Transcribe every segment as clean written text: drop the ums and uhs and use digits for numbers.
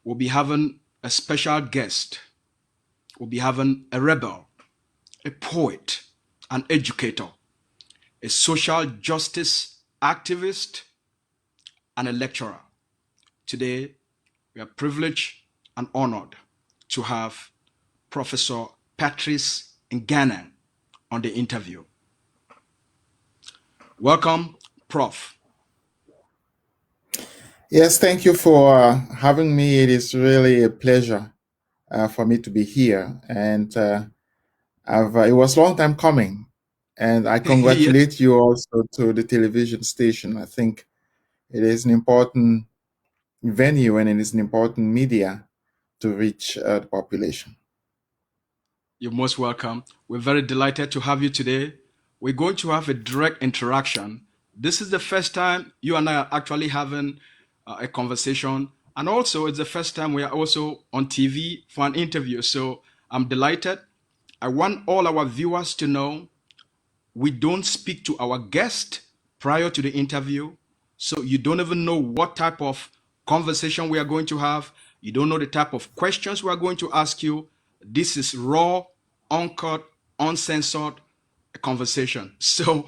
we'll be having a special guest. We'll be having a rebel, a poet, an educator, a social justice activist, and a lecturer. Today, we are privileged and honored to have Professor Patrick Nganang on the interview. Welcome, Prof. Yes, thank you for having me. It is really a pleasure for me to be here. And it was a long time coming. And I congratulate you also to the television station. I think it is an important venue and it is an important media to reach the population. You're most welcome. We're very delighted to have you today. We're going to have a direct interaction. This is the first time you and I are actually having a conversation. And also, it's the first time we are also on TV for an interview. So I'm delighted. I want all our viewers to know we don't speak to our guest prior to the interview. So you don't even know what type of conversation we are going to have. You don't know the type of questions we are going to ask you. This is raw, uncut, uncensored conversation. So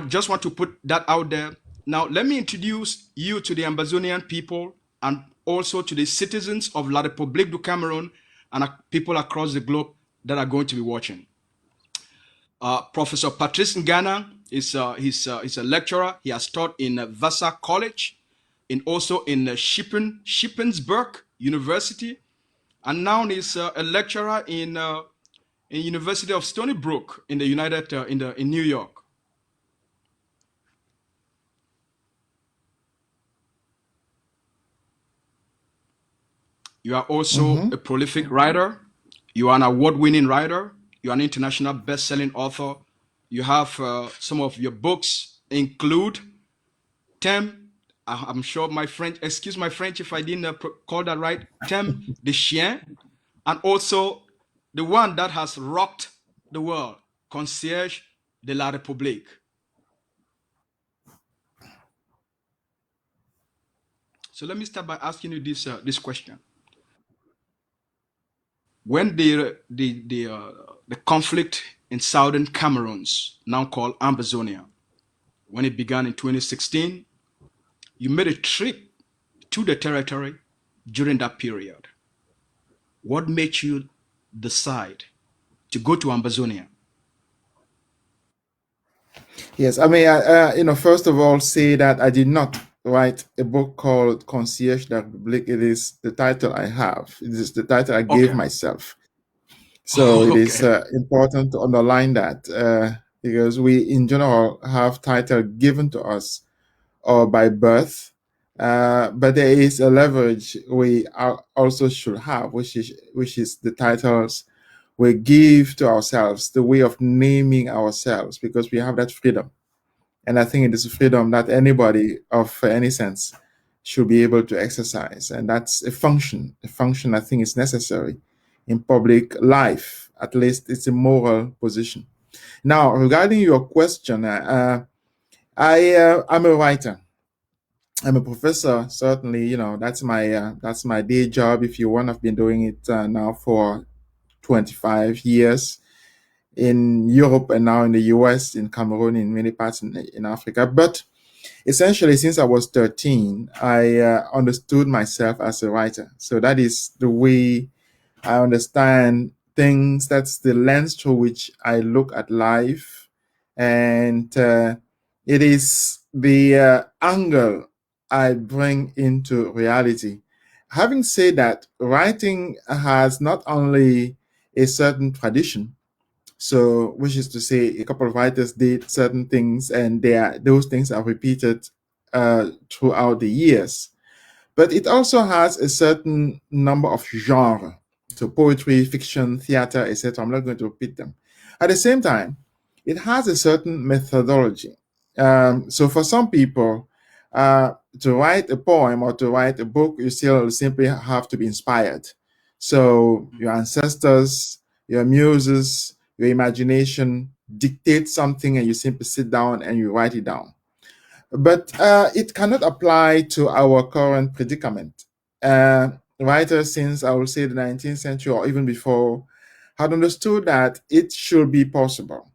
just want to put that out there. Now, let me introduce you to the Ambazonian people and also to the citizens of La République du Cameroon and people across the globe that are going to be watching. Professor Patrick Nganang is he's a lecturer. He has taught in Vassar College, also in Shippensburg University, and now he's a lecturer in University of Stony Brook in the in New York. You are also a prolific writer. You are an award-winning writer. You are an international best-selling author. You have some of your books include Thème, I'm sure my French, excuse my French if I didn't call that right, Thème de Chien, and also the one that has rocked the world, Concierge de la République. So let me start by asking you this question. When the conflict in southern Cameroons, now called Ambazonia, when it began in 2016, you made a trip to the territory during that period. What made you decide to go to Ambazonia? Yes, I mean, first of all, say that I did not write a book called Concierge de la République. It is the title I have. It is the title I gave myself. So it is important to underline that because we, in general, have title given to us or by birth, but there is a leverage we also should have, which is the titles we give to ourselves, the way of naming ourselves, because we have that freedom. And I think it is a freedom that anybody of any sense should be able to exercise. And that's a function. A function I think is necessary in public life. At least it's a moral position. Now, regarding your question, I'm a writer. I'm a professor. Certainly, that's my day job. If you want, I've been doing it now for 25 years in Europe and now in the US, in Cameroon, in many parts in Africa. But essentially, since I was 13, I understood myself as a writer. So that is the way I understand things. That's the lens through which I look at life. And it is the angle I bring into reality. Having said that, writing has not only a certain tradition, so which is to say a couple of writers did certain things and those things are repeated throughout the years, but it also has a certain number of genre. So poetry, fiction, theater, etc. I'm not going to repeat them. At the same time, it has a certain methodology. So for some people, to write a poem or to write a book, you still simply have to be inspired. So your ancestors, your muses, your imagination dictate something and you simply sit down and you write it down. But it cannot apply to our current predicament. writers since, I will say, the 19th century or even before, had understood that it should be possible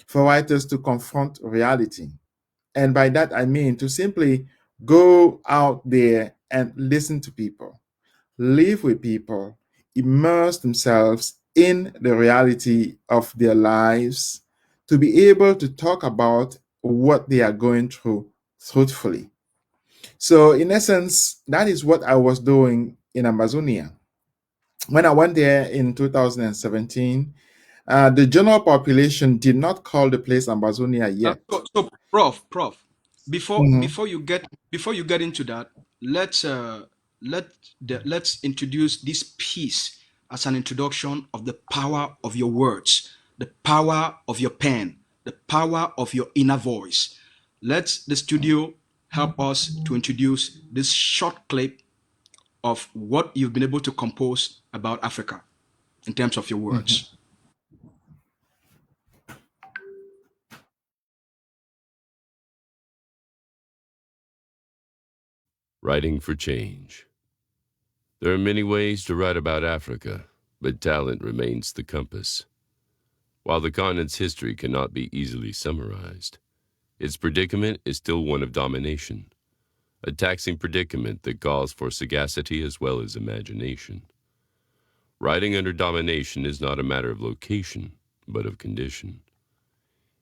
for writers to confront reality. And by that, I mean to simply go out there and listen to people, live with people, immerse themselves in the reality of their lives, to be able to talk about what they are going through truthfully. So, in essence, that is what I was doing in Ambazonia. When I went there in 2017, the general population did not call the place Ambazonia yet. So, Prof, Mhm, before you get into that, let's let's introduce this piece as an introduction of the power of your words, the power of your pen, the power of your inner voice. Let the studio help us to introduce this short clip of what you've been able to compose about Africa in terms of your mhm. words. Writing for change. There are many ways to write about Africa, but talent remains the compass. While the continent's history cannot be easily summarized, its predicament is still one of domination, a taxing predicament that calls for sagacity as well as imagination. Writing under domination is not a matter of location, but of condition.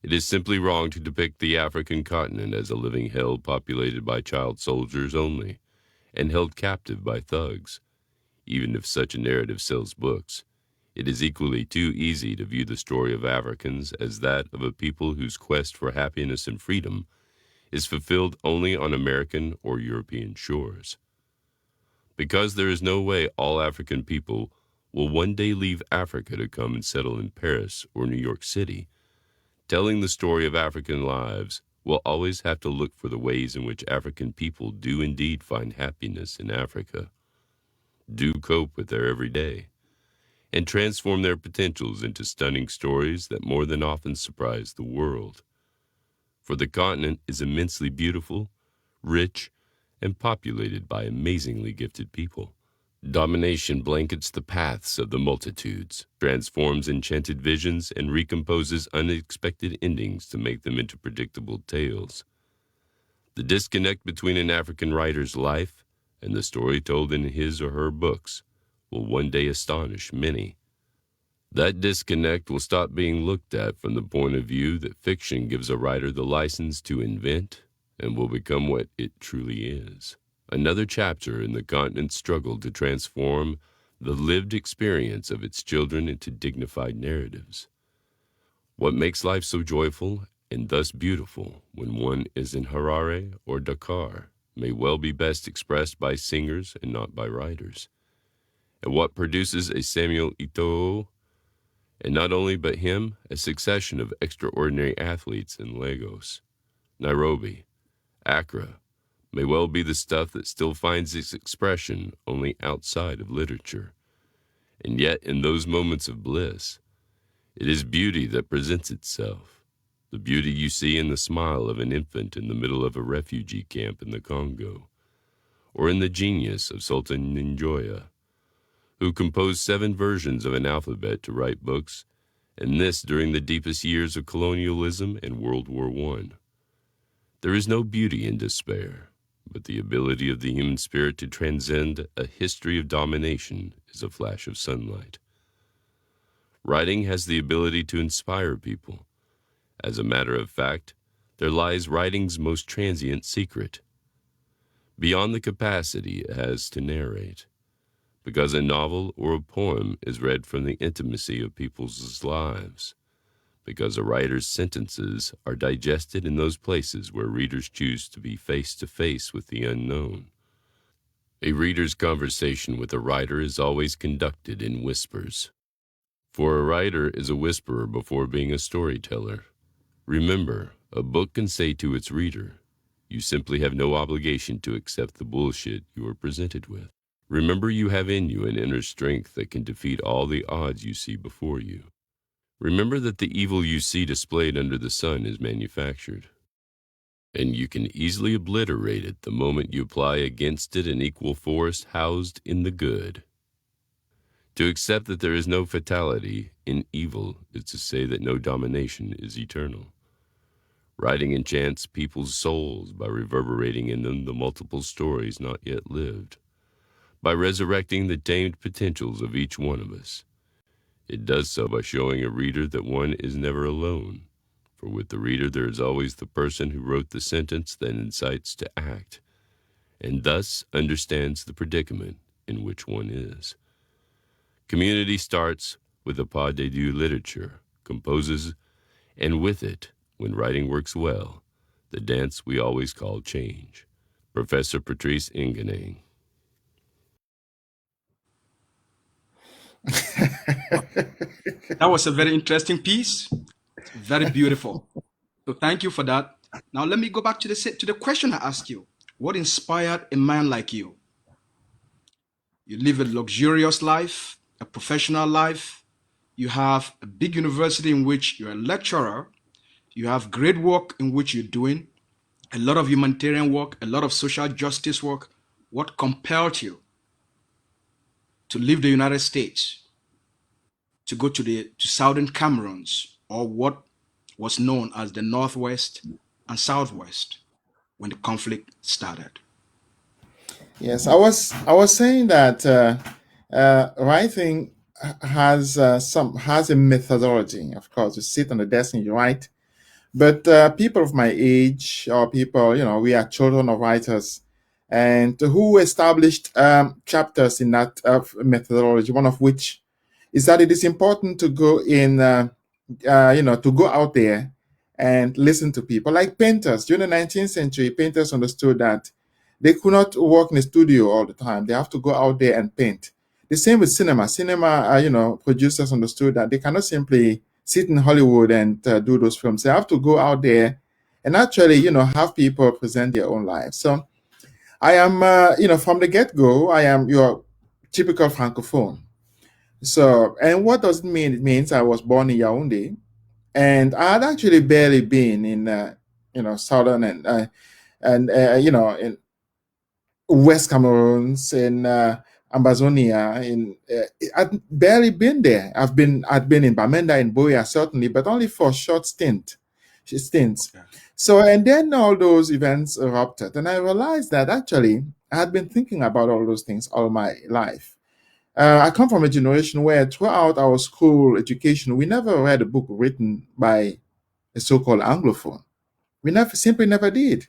It is simply wrong to depict the African continent as a living hell populated by child soldiers only, and held captive by thugs. Even if such a narrative sells books, it is equally too easy to view the story of Africans as that of a people whose quest for happiness and freedom is fulfilled only on American or European shores. Because there is no way all African people will one day leave Africa to come and settle in Paris or New York City, telling the story of African lives will always have to look for the ways in which African people do indeed find happiness in Africa, do cope with their everyday, and transform their potentials into stunning stories that more than often surprise the world. For the continent is immensely beautiful, rich, and populated by amazingly gifted people. Domination blankets the paths of the multitudes, transforms enchanted visions, and recomposes unexpected endings to make them into predictable tales. The disconnect between an African writer's life and the story told in his or her books will one day astonish many. That disconnect will stop being looked at from the point of view that fiction gives a writer the license to invent and will become what it truly is. Another chapter in the continent's struggle to transform the lived experience of its children into dignified narratives. What makes life so joyful and thus beautiful when one is in Harare or Dakar may well be best expressed by singers and not by writers. And what produces a Samuel Eto'o, and not only but him, a succession of extraordinary athletes in Lagos, Nairobi, Accra, may well be the stuff that still finds its expression only outside of literature. And yet, in those moments of bliss, it is beauty that presents itself. The beauty you see in the smile of an infant in the middle of a refugee camp in the Congo, or in the genius of Sultan Njoya, who composed 7 versions of an alphabet to write books, and this during the deepest years of colonialism and World War I. There is no beauty in despair, but the ability of the human spirit to transcend a history of domination is a flash of sunlight. Writing has the ability to inspire people. As a matter of fact, there lies writing's most transient secret. Beyond the capacity it has to narrate, because a novel or a poem is read from the intimacy of people's lives, because a writer's sentences are digested in those places where readers choose to be face to face with the unknown. A reader's conversation with a writer is always conducted in whispers, for a writer is a whisperer before being a storyteller. Remember, a book can say to its reader, you simply have no obligation to accept the bullshit you are presented with. Remember, you have in you an inner strength that can defeat all the odds you see before you. Remember that the evil you see displayed under the sun is manufactured. and you can easily obliterate it the moment you apply against it an equal force housed in the good. To accept that there is no fatality in evil is to say that no domination is eternal. Writing enchants people's souls by reverberating in them the multiple stories not yet lived, by resurrecting the tamed potentials of each one of us. It does so by showing a reader that one is never alone, for with the reader there is always the person who wrote the sentence that incites to act, and thus understands the predicament in which one is. Community starts with a pas de deux literature, composes, and with it, when writing works well, the dance we always call change. Professor Patrice Nganang. That was a very interesting piece. It's very beautiful. So thank you for that. Now let me go back to the question I asked you. What inspired a man like you? You live a luxurious life, a professional life. You have a big university in which you're a lecturer. You have great work in which you're doing, a lot of humanitarian work, a lot of social justice work. What compelled you to leave the United States, to go to southern Cameroons, or what was known as the Northwest and Southwest when the conflict started? Yes, I was saying that writing has a methodology. Of course, you sit on the desk and you write. But people of my age, or people, we are children of writers, and who established chapters in that methodology. One of which is that it is important to go in, to go out there and listen to people. Like painters during the 19th century, painters understood that they could not work in a studio all the time. They have to go out there and paint. The same with cinema. Producers understood that they cannot simply sit in Hollywood and do those films. They have to go out there and actually, have people present their own lives. So I am, from the get-go, I am your typical francophone. So, and what does it mean? It means I was born in Yaoundé, and I had actually barely been in, southern in West Cameroons, in Ambazonia. I'd barely been there. I'd been in Bamenda, in Boya, certainly, but only for a short stints. Okay. So, and then all those events erupted, and I realized that actually I had been thinking about all those things all my life. I come from a generation where throughout our school education, we never read a book written by a so-called Anglophone. We simply never did.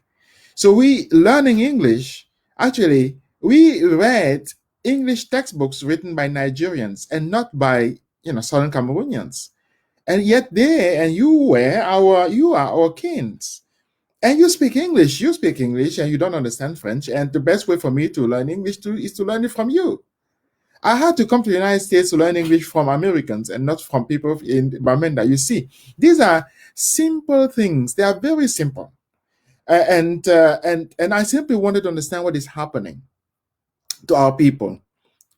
So we learning English, actually, we read English textbooks written by Nigerians and not by, Southern Cameroonians. And yet you are our kins. And you speak English, and you don't understand French. And the best way for me to learn English is to learn it from you. I had to come to the United States to learn English from Americans and not from people in Bamenda. You see, these are simple things. They are very simple. And I simply wanted to understand what is happening to our people,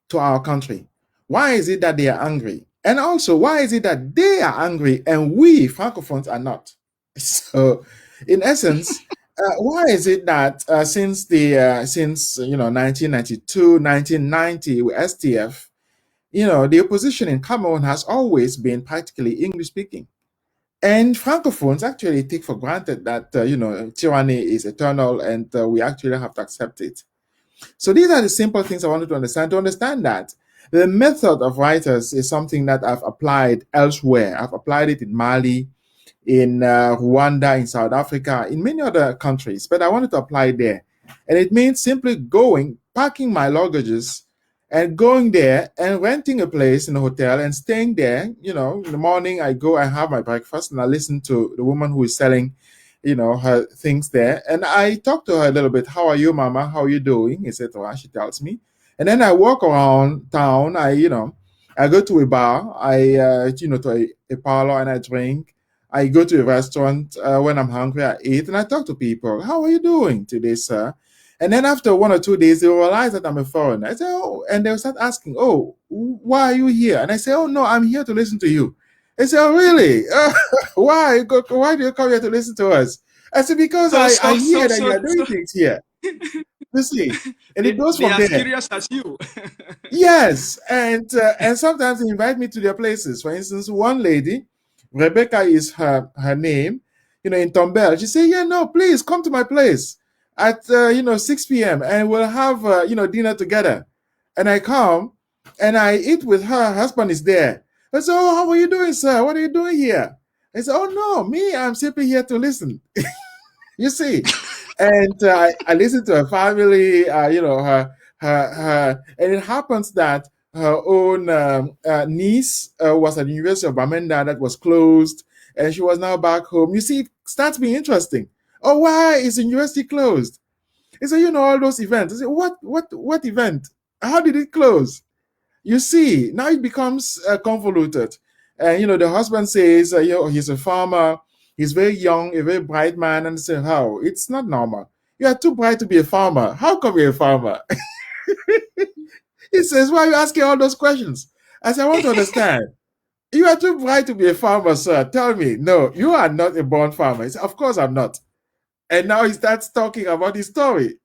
to our country. Why is it that they are angry? And also, why is it that they are angry and we Francophones are not? So, in essence, why is it that since 1992, 1990 with STF, the opposition in Cameroon has always been practically English speaking. And Francophones actually take for granted that, tyranny is eternal and we actually have to accept it. So these are the simple things I wanted to understand that the method of writers is something that I've applied elsewhere. I've applied it in Mali, in Rwanda, in South Africa, in many other countries, but I wanted to apply it there. And it means simply packing my luggages and going there and renting a place in a hotel and staying there. In the morning I go, I have my breakfast and I listen to the woman who is selling, her things there. And I talk to her a little bit. How are you, Mama? How are you doing? Etc. She tells me. And then I walk around town. I go to a bar. To a parlor and I drink. I go to a restaurant when I'm hungry. I eat and I talk to people. How are you doing today, sir? And then after 1 or 2 days, they will realize that I'm a foreigner. I say, oh, and they'll start asking, oh, why are you here? And I say, oh, no, I'm here to listen to you. They say, oh, really? Why? Why do you come here to listen to us? I said, because So, I so, hear so, that you so, are doing so things here. You see, and it goes they from as there. curious as you. Yes, and sometimes they invite me to their places. For instance, one lady, Rebecca is her name, in Tombell. She said, "Yeah, no, please come to my place at 6 p.m. and we'll have dinner together." And I come and I eat with her. Her husband is there. I said, "Oh, how are you doing, sir? What are you doing here?" I said, "Oh no, me, I'm simply here to listen." You see, and I listened to her family, and it happens that her own niece was at the University of Bamenda that was closed, and she was now back home. You see, it starts being interesting. Oh, why is the university closed? He said, all those events. I said, what event? How did it close? You see, now it becomes convoluted. And, the husband says, he's a farmer. He's very young, a very bright man. And I say, how? It's not normal. You are too bright to be a farmer. How come you're a farmer? He says, why are you asking all those questions? I said, I want to understand. You are too bright to be a farmer, sir. Tell me. No, you are not a born farmer. He said, of course I'm not. And now he starts talking about his story.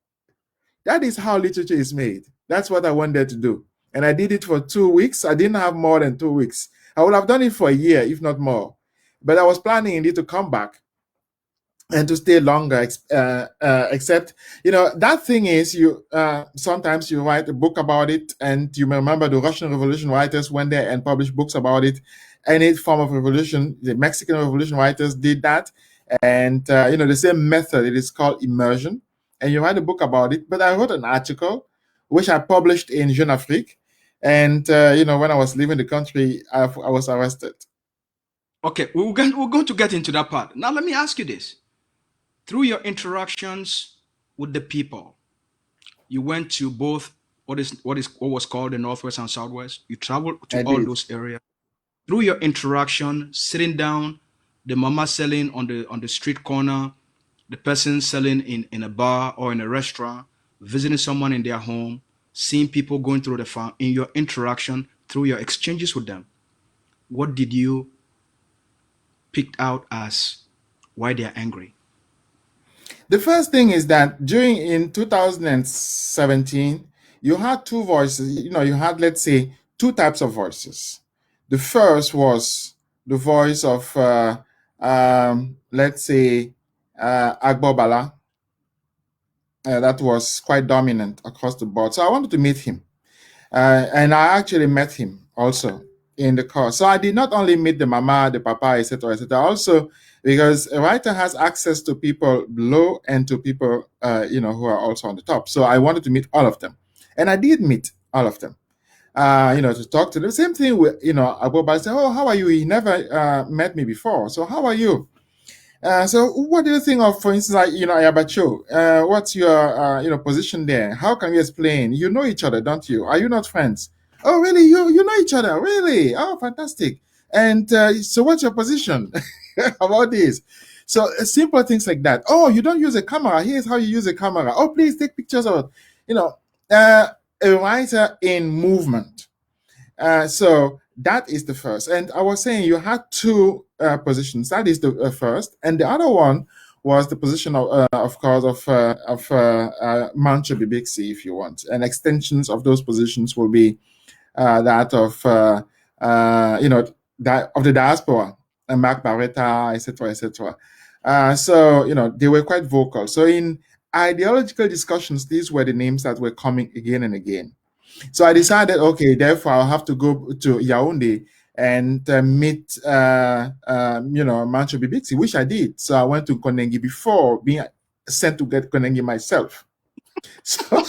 That is how literature is made. That's what I wanted to do. And I did it for 2 weeks. I didn't have more than 2 weeks. I would have done it for a year, if not more. But I was planning indeed to come back and to stay longer, except, that thing is, you sometimes you write a book about it, and you remember the Russian Revolution writers went there and published books about it. Any form of revolution, the Mexican Revolution writers did that. And, the same method, it is called immersion. And you write a book about it. But I wrote an article, which I published in Jeune Afrique. And, when I was leaving the country, I was arrested. Okay, we're going to get into that part. Now, let me ask you this. Through your interactions with the people, you went to both what was called the Northwest and Southwest. You traveled to I all did. those areas. Through your interaction, sitting down, the mama selling on the street corner, the person selling in a bar or in a restaurant, visiting someone in their home, seeing people going through the farm, in your interaction, through your exchanges with them, what did you pick out as why they are angry? The first thing is that in 2017, you had two voices. You had, let's say, two types of voices. The first was the voice of, let's say, Agbobala. That was quite dominant across the board. So I wanted to meet him. And I actually met him also in the course. So I did not only meet the mama, the papa, etc., etc. Also, because a writer has access to people below and to people, who are also on the top. So I wanted to meet all of them, and I did meet all of them. To talk to them. Same thing with, Abu said, "Oh, how are you? He never met me before. So how are you?" So what do you think of, for instance, like, Ayabacho? What's your, position there? How can you explain? You know each other, don't you? Are you not friends? Oh, really? You know each other? Really? Oh, fantastic. And so what's your position about this? So simple things like that. Oh, you don't use a camera. Here's how you use a camera. Oh, please take pictures of it. Uh, a writer in movement. So that is the first. And I was saying you had two positions. That is the first. And the other one was the position of course, of Mancho Bibixi, if you want. And extensions of those positions will be that of, that of the diaspora, and Mark Barretta, etc., etc. So, they were quite vocal. So in ideological discussions, these were the names that were coming again and again. So I decided, okay, therefore I'll have to go to Yaoundé and meet, Mancho Bibixi, which I did. So I went to Konengi before being sent to get Konengi myself. So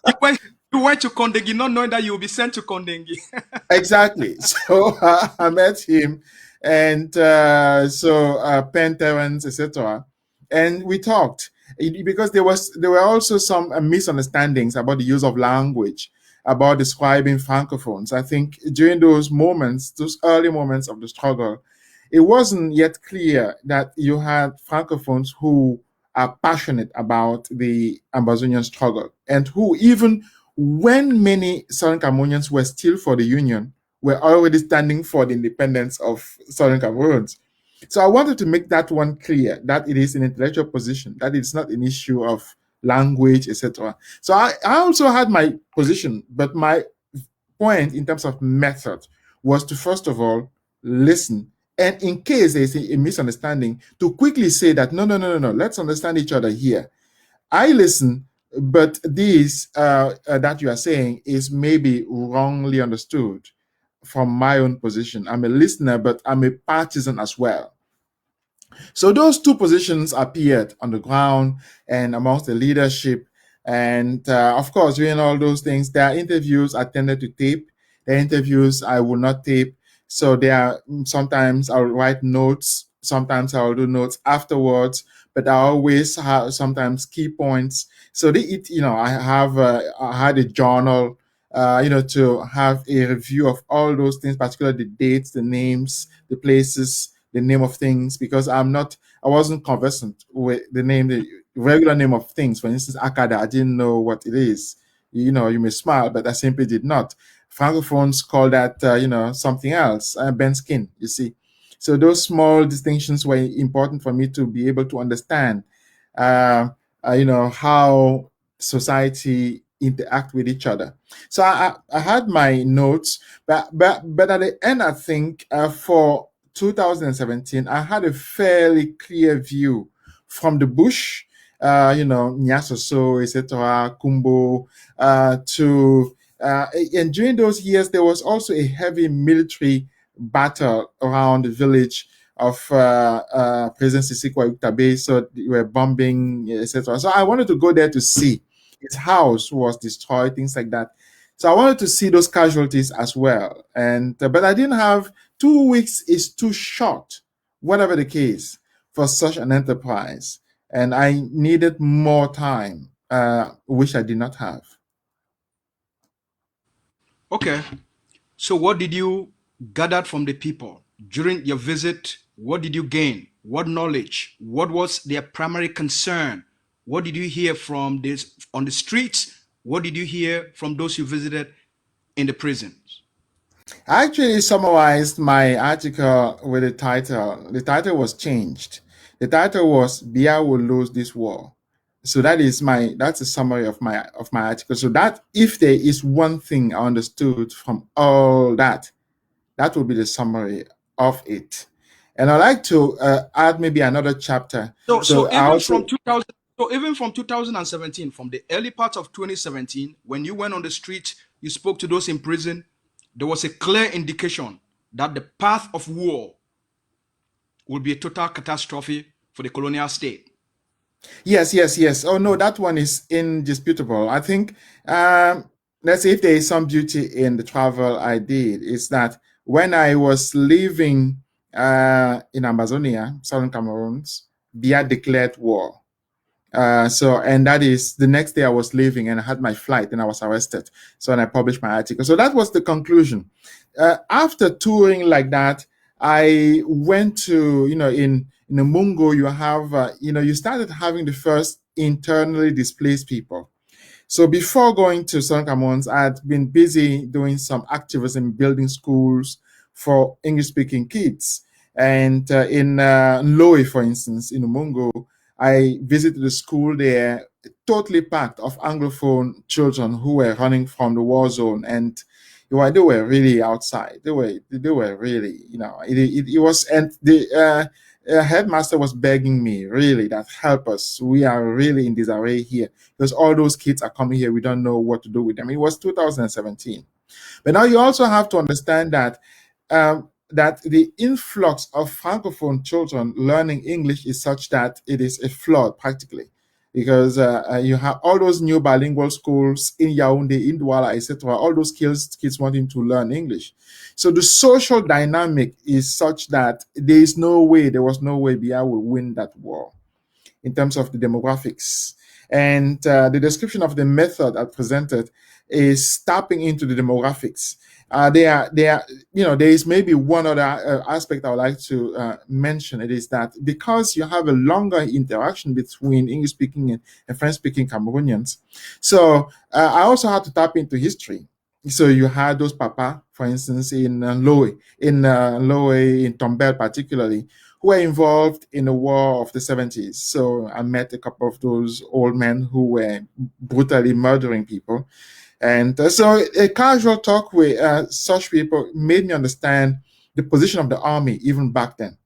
You went, you went to Kondengi not knowing that you will be sent to Kondengi. exactly. So I met him, and Penn Terence, etc., and we talked. Because there were also some misunderstandings about the use of language, about describing francophones. I think during those early moments of the struggle, it wasn't yet clear that you had francophones who are passionate about the Ambazonian struggle, and who, even when many Southern Cameroonians were still for the Union, were already standing for the independence of Southern Cameroons. So I wanted to make that one clear, that it is an intellectual position, that it's not an issue of language, etc. So I also had my position, but my point in terms of method was to first of all listen, and in case there's a misunderstanding, to quickly say that no, let's understand each other here. I listen, but this that you are saying is maybe wrongly understood from my own position. I'm a listener, but I'm a partisan as well. So those two positions appeared on the ground and amongst the leadership. And of course, doing all those things, there are interviews I tended to tape. There are interviews I will not tape. So there are sometimes I'll write notes. Sometimes I'll do notes afterwards, but I always have sometimes key points. So I had a journal, to have a review of all those things, particularly the dates, the names, the places, the name of things, because I wasn't conversant with the regular name of things. For instance, Akada, I didn't know what it is. You may smile, but I simply did not. Francophones call that, something else, bent skin, you see. So those small distinctions were important for me to be able to understand, how society interact with each other. So I had my notes, but at the end, I think for 2017, I had a fairly clear view from the bush, Nyasoso, etc., Kumbo, and during those years, there was also a heavy military battle around the village of President Sisikwa Utabe. So they were bombing, etc. So I wanted to go there to see. His house was destroyed, things like that. So I wanted to see those casualties as well. And but I didn't have 2 weeks is too short, whatever the case, for such an enterprise. And I needed more time, which I did not have. Okay. So what did you gather from the people during your visit? What did you gain? What knowledge? What was their primary concern? What did you hear from this on the streets? What did you hear from those you visited in the prisons? I actually summarized my article with a title. The title was changed. The title was "Bia will lose this war." So that's a summary of my article. So that if there is one thing I understood from all that, that will be the summary of it. And I'd like to add maybe another chapter. So I even also from 2000, so even from 2017, from the early part of 2017, when you went on the street, you spoke to those in prison, there was a clear indication that the path of war will be a total catastrophe for the colonial state. Yes. Oh no, that one is indisputable. I think let's say if there is some beauty in the travel I did, is that when I was living in Ambazonia, southern Cameroons, Biya declared war. And that is the next day I was leaving and I had my flight and I was arrested. So, and I published my article. So that was the conclusion. After touring like that, I went to, in the Mungo, you have, you started having the first internally displaced people. So before going to Southern Cameroons, I'd been busy doing some activism, building schools for English-speaking kids. And in Loe, for instance, in Umongo, I visited the school there, totally packed of Anglophone children who were running from the war zone, and they were really outside. They were really, it was, and the headmaster was begging me, really, that help us. We are really in disarray here because all those kids are coming here. We don't know what to do with them. It was 2017. But now you also have to understand that that the influx of Francophone children learning English is such that it is a flood practically, because you have all those new bilingual schools in Yaoundé, in Douala, etc. All those kids wanting to learn English. So the social dynamic is such that there was no way Biya will win that war in terms of the demographics. And the description of the method I presented is tapping into the demographics. There is maybe one other aspect I would like to mention. It is that because you have a longer interaction between English-speaking and French-speaking Cameroonians, so I also had to tap into history. So you had those papa, for instance, in Loe, in Tombel particularly, who were involved in the war of the 70s. So I met a couple of those old men who were brutally murdering people. And so a casual talk with such people made me understand the position of the army even back then,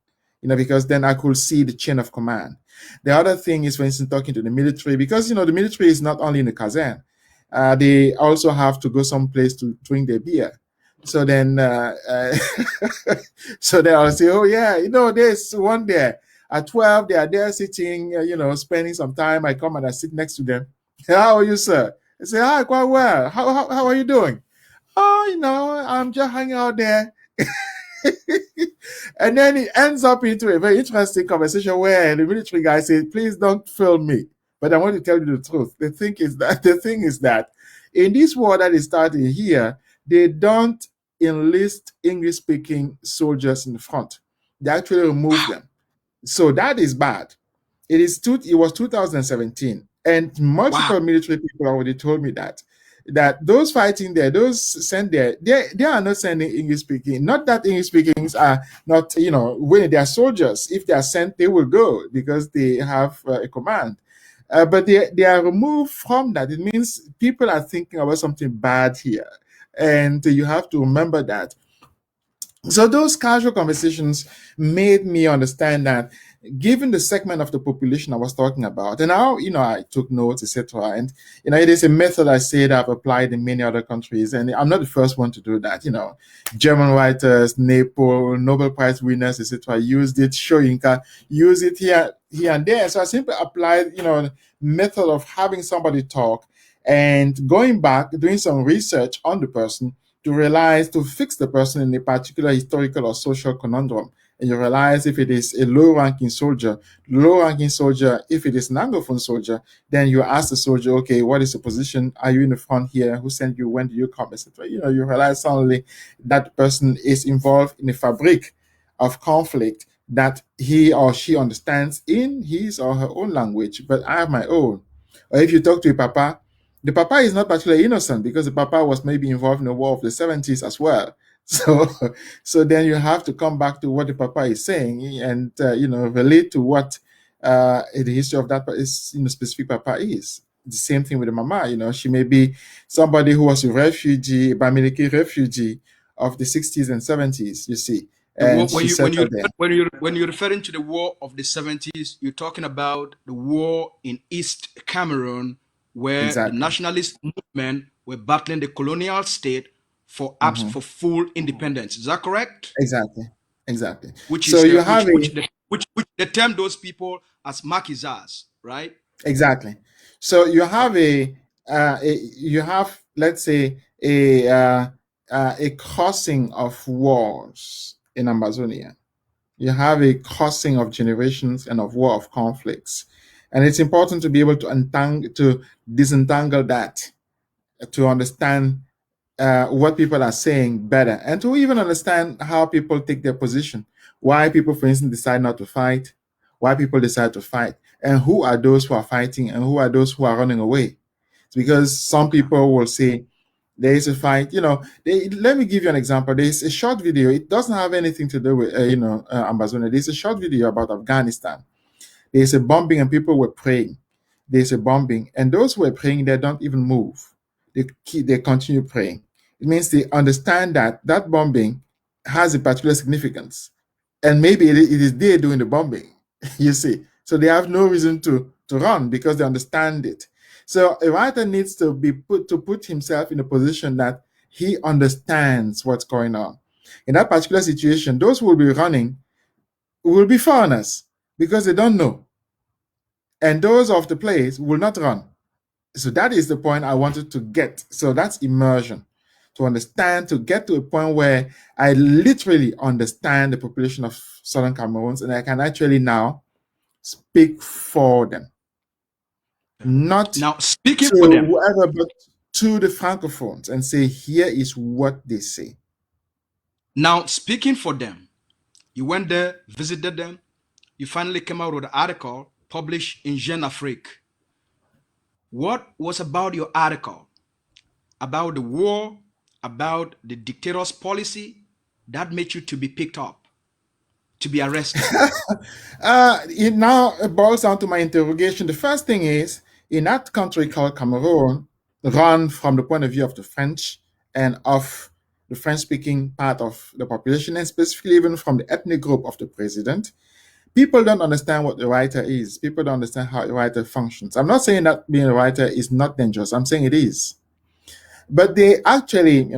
because then I could see the chain of command. The other thing is, for instance, talking to the military, because, the military is not only in the Kazan, they also have to go someplace to drink their beer. So then, so then I'll say, oh yeah, there's one there at 12, they are there sitting, spending some time. I come and I sit next to them. How are you, sir? I say, hi, quite well. How are you doing? Oh, I'm just hanging out there. And then it ends up into a very interesting conversation where the military guy says, please don't film me. But I want to tell you the truth. The thing is that in this war that is starting here, they don't enlist English-speaking soldiers in the front. They actually remove them. So that is bad. It was 2017, and multiple military people already told me that those fighting there, those sent there, they are not sending English speaking. Not that English speakings are not, when they are soldiers, if they are sent, they will go because they have a command. But they are removed from that. It means people are thinking about something bad here, and you have to remember that. So those casual conversations made me understand that, given the segment of the population I was talking about, and now, I took notes, etc. And, it is a method I say that I've applied in many other countries, and I'm not the first one to do that. German writers, Nobel Prize winners, etc. used it. Shoyinka used it here and there. So I simply applied, method of having somebody talk and going back, doing some research on the person, to fix the person in a particular historical or social conundrum. And you realize if it is a low-ranking soldier, if it is an Anglophone soldier, then you ask the soldier, okay, what is the position? Are you in the front here? Who sent you? When do you come? Etc. You realize suddenly that person is involved in a fabric of conflict that he or she understands in his or her own language, but I have my own. Or if you talk to a papa, the papa is not particularly innocent because the papa was maybe involved in the war of the 70s as well. So then you have to come back to what the papa is saying and relate to what the history of that specific papa is. The same thing with the mama. She may be somebody who was a refugee, a Bamileke refugee of the 60s and 70s. You see, and she settled there. When you're referring to the war of the 70s, you're talking about the war in East Cameroon, where the nationalist movement were battling the colonial state for full independence. Is that correct? Exactly. Which so is you have which they term those people as maquisards, right? Exactly. So you have let's say a crossing of wars in Ambazonia. You have a crossing of generations and of war of conflicts, and it's important to be able to disentangle that, to understand what people are saying better, and to even understand how people take their position. Why people, for instance, decide not to fight, why people decide to fight, and who are those who are fighting and who are those who are running away. It's because some people will say, there is a fight, let me give you an example. There's a short video. It doesn't have anything to do with, Ambazonia. There's a short video about Afghanistan. There's a bombing and people were praying. There's a bombing, and those who are praying, they don't even move. They continue praying. It means they understand that bombing has a particular significance, and maybe it is they doing the bombing. You see, so they have no reason to run because they understand it. So a writer needs to put himself in a position that he understands what's going on. In that particular situation, those who will be running will be foreigners because they don't know, and those of the place will not run. So that is the point I wanted to get. So that's immersion, to understand, to get to a point where I literally understand the population of Southern Cameroons, and I can actually now speak for them. Not now speaking to for them, whoever, but to the Francophones, and say, here is what they say. Now, speaking for them, you went there, visited them, you finally came out with an article published in Jeune Afrique. What was about your article? About the war, about the dictator's policy that made you to be picked up? to be arrested? It now boils down to my interrogation. The first thing is, in that country called Cameroon, run from the point of view of the French and of the French-speaking part of the population, and specifically even from the ethnic group of the president, people don't understand what the writer is. People don't understand how a writer functions. I'm not saying that being a writer is not dangerous. I'm saying it is. But they actually,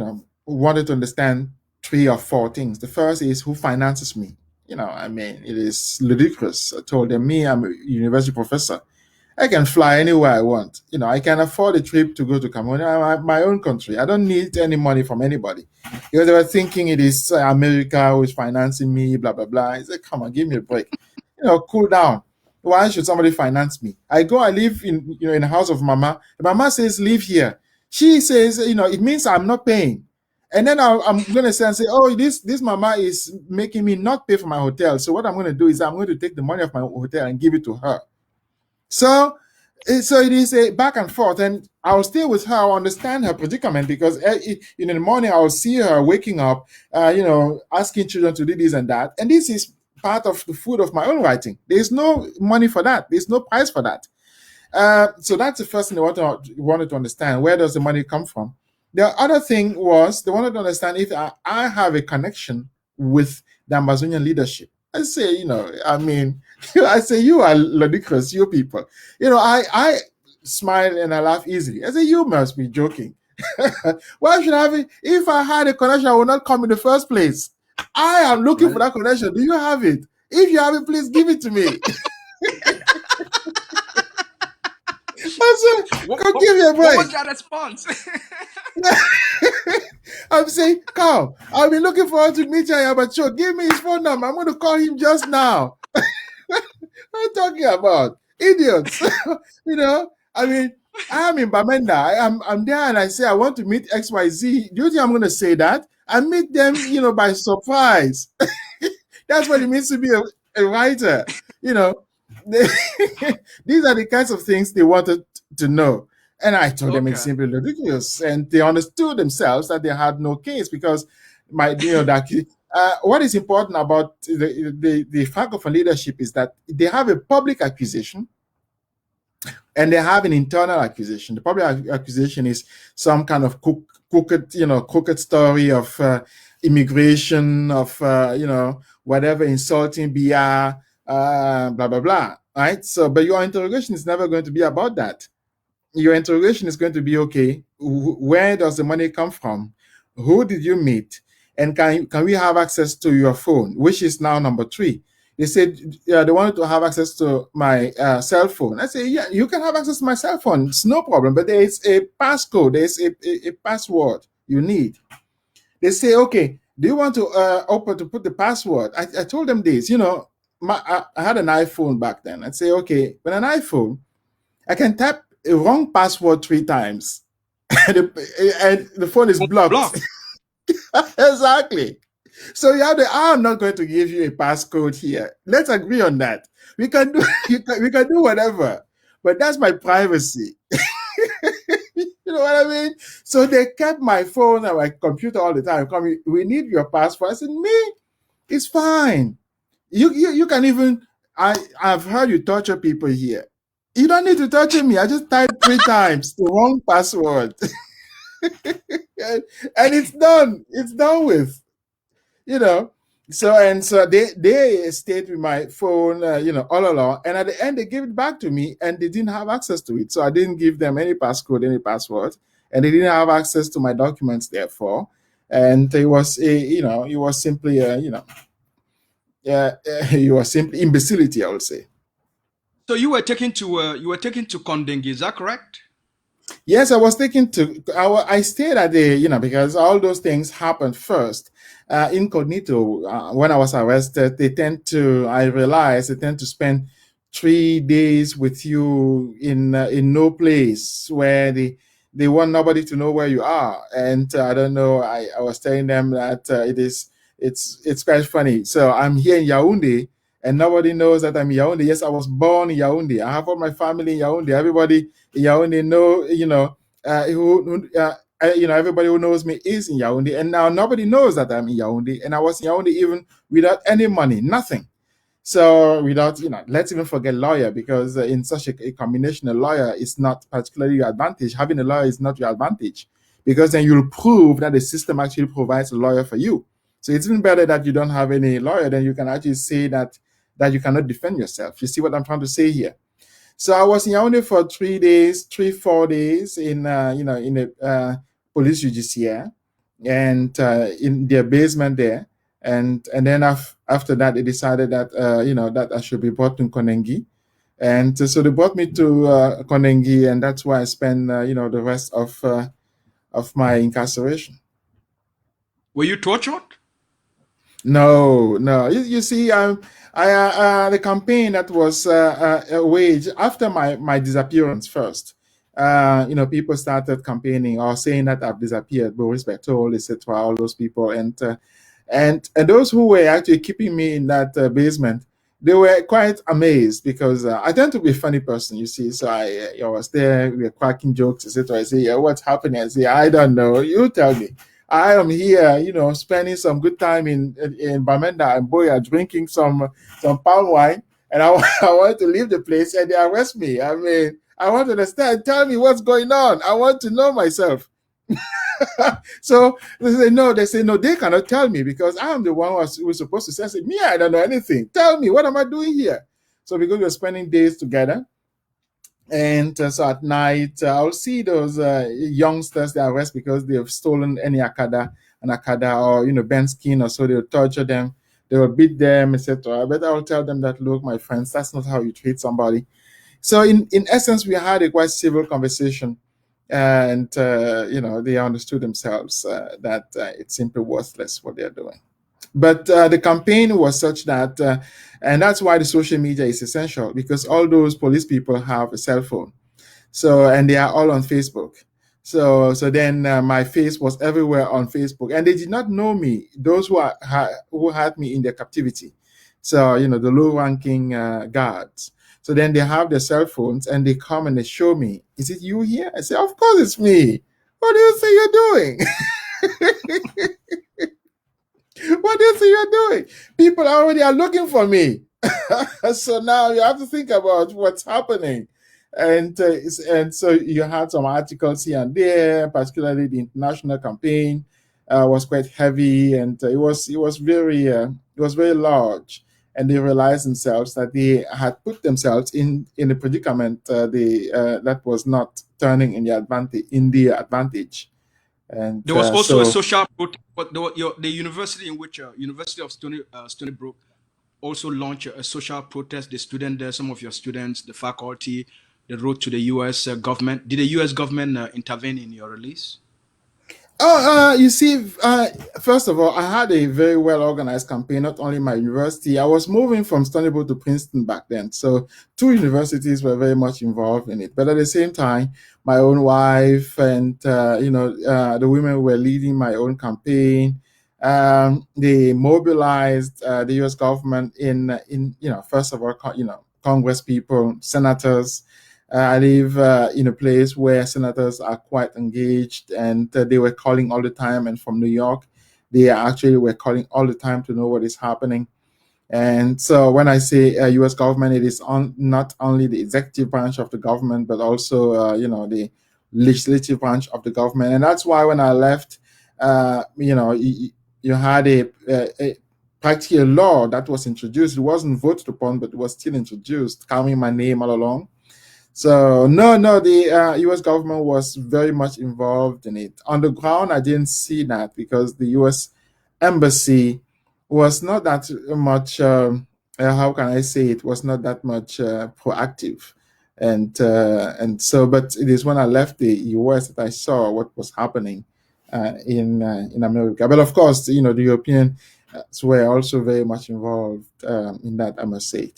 wanted to understand 3 or 4 things. The first is, who finances me? It is ludicrous. I told them, I'm a university professor. I can fly anywhere I want. I can afford a trip to go to Cameroon, my own country. I don't need any money from anybody. Because they were thinking it is America who is financing me, blah, blah, blah. I said, come on, give me a break. Cool down. Why should somebody finance me? I live in the house of Mama. Mama says, live here. She says, it means I'm not paying. And then I'm going to say, oh, this Mama is making me not pay for my hotel. So what I'm going to do is I'm going to take the money of my hotel and give it to her. So it is a back and forth, and I'll stay with her. I'll understand her predicament, because in the morning I'll see her waking up, asking children to do this and that. And this is part of the food of my own writing. There's no money for that. There's no price for that. So that's the first thing they wanted to understand. Where does the money come from? The other thing was they wanted to understand if I have a connection with the Ambazonian leadership. I say, I say, you are ludicrous, you people. I smile and I laugh easily. I say, you must be joking. Why should I have it? If I had a connection, I would not come in the first place. I am looking for that connection. Do you have it? If you have it, please give it to me. I said, give me a break. What was that response? I'm saying, Carl, I'll be looking forward to meet you, but sure, give me his phone number. I'm going to call him just now. What are you talking about? Idiots. I'm in Bamenda. I'm there and I say, I want to meet XYZ. Do you think I'm going to say that? I meet them, by surprise. That's what it means to be a writer. These are the kinds of things they wanted to know. And I told them it's simply ridiculous. And they understood themselves that they had no case, because what is important about the Francophone leadership is that they have a public accusation and they have an internal accusation. The public accusation is some kind of crooked story of immigration, of whatever, insulting BR, blah blah blah. Right? So, but your interrogation is never going to be about that. Your interrogation is going to be, okay, where does the money come from? Who did you meet? And can we have access to your phone, which is now number 3. They said they wanted to have access to my cell phone. I say, yeah, you can have access to my cell phone. It's no problem, but there is a passcode. There's a password you need. They say, okay, do you want to put the password? I told them this, I had an iPhone back then. I'd say, okay, with an iPhone, I can type a wrong password 3 times and the phone is blocked. Exactly. So I'm not going to give you a passcode here. Let's agree on that. We can do we can do whatever, but that's my privacy. You know what I mean? So they kept my phone and my computer all the time. We need your password. I said, me, it's fine. You can even, I've heard you torture people here. You don't need to torture me. I just typed 3 times the wrong password. and it's done. It's done with. So they stayed with my phone, all along. And at the end, they gave it back to me, and they didn't have access to it. So I didn't give them any passcode, any password, and they didn't have access to my documents. Therefore, and it was it was simply it was simply imbecility, I would say. So you were taken to Kondeng, is that correct? Yes, I was taken to. I stayed at the because all those things happened first. Incognito, when I was arrested, I realized they tend to spend 3 days with you in no place where they want nobody to know where you are. And I don't know. I was telling them that it's quite funny. So I'm here in Yaoundé, and nobody knows that I'm in Yaoundé. Yes, I was born in Yaoundé. I have all my family in Yaoundé. Everybody in Yaoundé know, everybody who knows me is in Yaoundé, and now nobody knows that I'm in Yaoundé, and I was in Yaoundé even without any money, nothing. So without, let's even forget lawyer, because in such a combination, a lawyer is not particularly your advantage. Having a lawyer is not your advantage, because then you'll prove that the system actually provides a lawyer for you. So it's even better that you don't have any lawyer, then you can actually say that you cannot defend yourself. You see what I'm trying to say here? So I was in Yaoundé for 4 days in a police judiciaire, and in their basement there. And then after that, they decided that that I should be brought to Konengi. And so they brought me to Konengi, and that's where I spent the rest of my incarceration. Were you tortured? No. You see, the campaign that was waged after my disappearance first. People started campaigning or saying that I've disappeared, Boris Bertol, etc., all those people, and those who were actually keeping me in that basement, they were quite amazed, because I tend to be a funny person, you see. So I was there, we were cracking jokes, etc. I say, yeah, what's happening? I say, I don't know. You tell me. I am here, spending some good time in Bamenda and Boya, drinking some palm wine, and I want to leave the place, and they arrest me. I mean, I want to understand. Tell me what's going on. I want to know myself. So they say no, they cannot tell me, because I am the one who was supposed to say, me, I don't know anything. Tell me, what am I doing here? So because we're spending days together, and so at night, I'll see those youngsters they arrest because they have stolen any akada, or bent skin or so. They'll torture them, they will beat them, etc. But I'll tell them that, look, my friends, that's not how you treat somebody. So in essence, we had a quite civil conversation, and they understood themselves that it's simply worthless what they're doing. But the campaign was such that, and that's why the social media is essential, because all those police people have a cell phone, and they are all on Facebook. So then my face was everywhere on Facebook, and they did not know me, those who had me in their captivity. So the low-ranking guards. So then they have their cell phones, and they come and they show me, is it you here? I say, of course it's me. What do you say you're doing? What do you think you're doing? People already are looking for me. So now you have to think about what's happening. And so you had some articles here and there, particularly the international campaign was quite heavy, and it was very large. And they realized themselves that they had put themselves in a predicament that was not turning in their advantage. And there was also a social protest, but the university in which University of Stony Brook also launched a social protest. The student there, some of your students, the faculty, they wrote to the U.S. Government. Did the U.S. government intervene in your release? You see, first of all, I had a very well organized campaign, not only my university. I was moving from Stony Brook to Princeton back then. So 2 universities were very much involved in it. But at the same time, my own wife and, the women were leading my own campaign. They mobilized the U.S. government in first of all, Congress people, senators. I live in a place where senators are quite engaged, and they were calling all the time. And from New York, they actually were calling all the time to know what is happening. And so when I say U.S. government, it is not only the executive branch of the government, but also the legislative branch of the government. And that's why when I left, you had a practical law that was introduced. It wasn't voted upon, but it was still introduced, carrying my name all along. So the U.S. government was very much involved in it. On the ground, I didn't see that, because the U.S. embassy was not that much. How can I say it? Was not that much proactive, and so. But it is when I left the U.S. that I saw what was happening in America. But of course, the Europeans were also very much involved in that, I must say.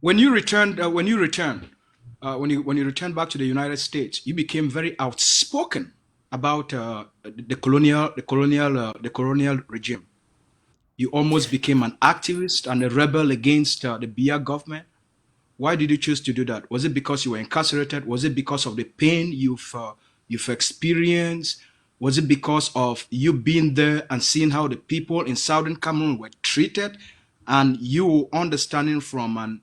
When you returned when you returned back to the United States, you became very outspoken about the colonial regime. You almost became an activist and a rebel against the Biya government. Why did you choose to do that? Was it because you were incarcerated? Was it because of the pain you've experienced? Was it because of you being there and seeing how the people in Southern Cameroon were treated, and you understanding from an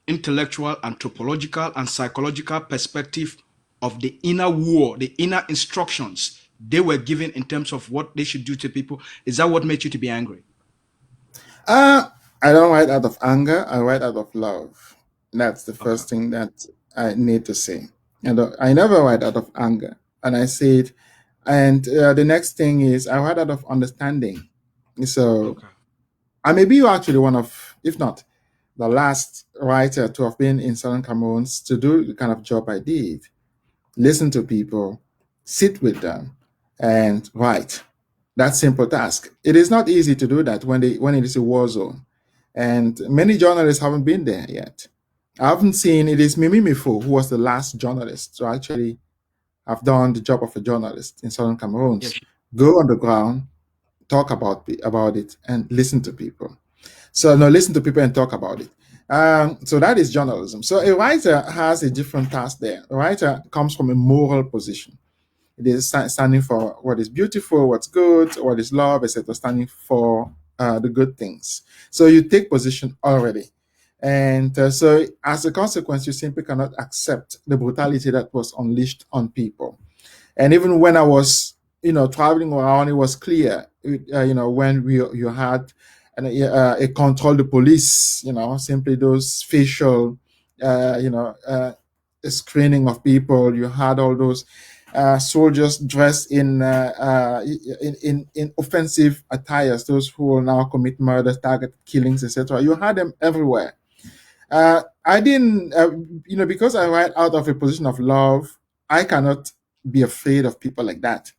intellectual, anthropological, and psychological perspective of the inner war, the inner instructions they were given in terms of what they should do to people? Is that what made you to be angry? Uh, I don't write out of anger. I write out of love. That's the Okay. first thing that I need to say. I never write out of anger, and I say it. And the next thing is I write out of understanding. So Okay. I may be actually one of, if not the last writer to have been in Southern Cameroon to do the kind of job I did. Listen to people, sit with them, and write. That simple task. It is not easy to do that when it is a war zone. And many journalists haven't been there yet. I haven't seen, it is Mimi Mifo, who was the last journalist to actually have done the job of a journalist in Southern Cameroon. Yes. Go on the ground, talk about it, and listen to people. So no, listen to people and talk about it. So that is journalism. So a writer has a different task there. A writer comes from a moral position. It is standing for what is beautiful, what's good, what is love, etc. Standing for the good things. So you take position already. And so as a consequence, you simply cannot accept the brutality that was unleashed on people. And even when I was, traveling around, it was clear, when you had a control the police, simply those facial, screening of people. You had all those soldiers dressed in offensive attires, those who will now commit murders, target killings, etc. You had them everywhere. I didn't, because I write out of a position of love, I cannot be afraid of people like that.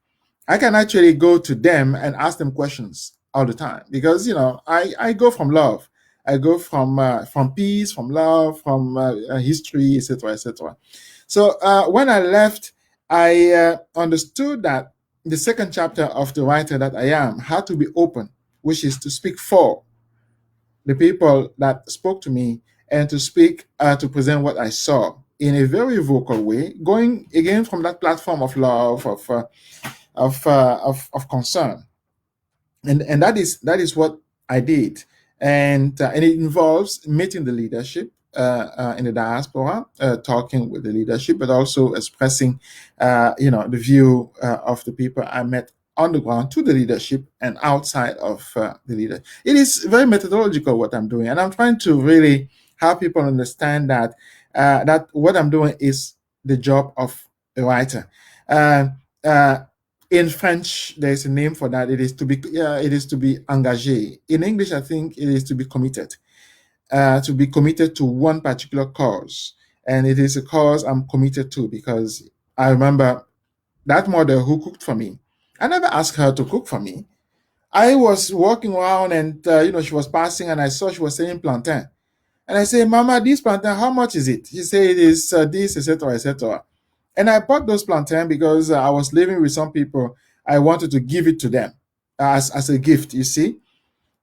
I can actually go to them and ask them questions all the time because I go from love. I go from peace, from love, from history, etc., etc. So when I left, I understood that the second chapter of the writer that I am had to be open, which is to speak for the people that spoke to me and to speak to present what I saw in a very vocal way, going again from that platform of love, of concern, and that is what I did, and it involves meeting the leadership in the diaspora, talking with the leadership, but also expressing, the view of the people I met on the ground to the leadership and outside of the leader. It is very methodological what I'm doing, and I'm trying to really have people understand that what I'm doing is the job of a writer. Uh, uh, in French, there is a name for that. It is to be engagé. In English, I think it is to be committed. To be committed to one particular cause, and it is a cause I'm committed to because I remember that mother who cooked for me. I never asked her to cook for me. I was walking around, and she was passing, and I saw she was selling plantain. And I say, Mama, this plantain, how much is it? She said it is this, etc., etc. And I bought those plantain because I was living with some people. I wanted to give it to them as a gift, you see.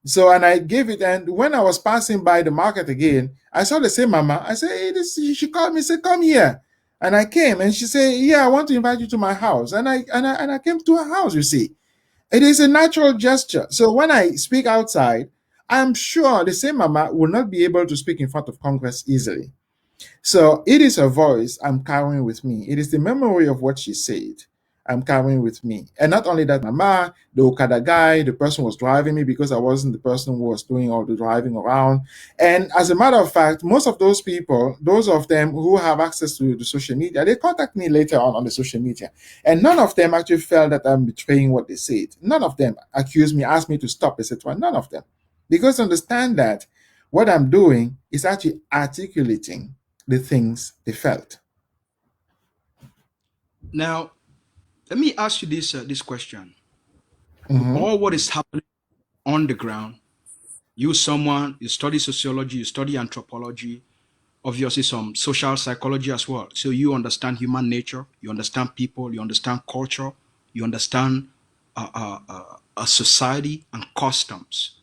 So, and I gave it. And when I was passing by the market again, I saw the same mama. I said, hey, she called me, said, come here. And I came, and she said, yeah, I want to invite you to my house. And I came to her house, you see. It is a natural gesture. So when I speak outside, I'm sure the same mama will not be able to speak in front of Congress easily. So it is her voice I'm carrying with me. It is the memory of what she said I'm carrying with me. And not only that, Mama, the Okada guy, the person was driving me because I wasn't the person who was doing all the driving around. And as a matter of fact, most of those people, those of them who have access to the social media, they contact me later on the social media. And none of them actually felt that I'm betraying what they said. None of them accused me, asked me to stop, etc. None of them. Because understand that what I'm doing is actually articulating the things they felt. Now, let me ask you this question. With Mhm. all what is happening on the ground, you study sociology, you study anthropology, obviously some social psychology as well. So you understand human nature, you understand people, you understand culture, you understand a society and customs.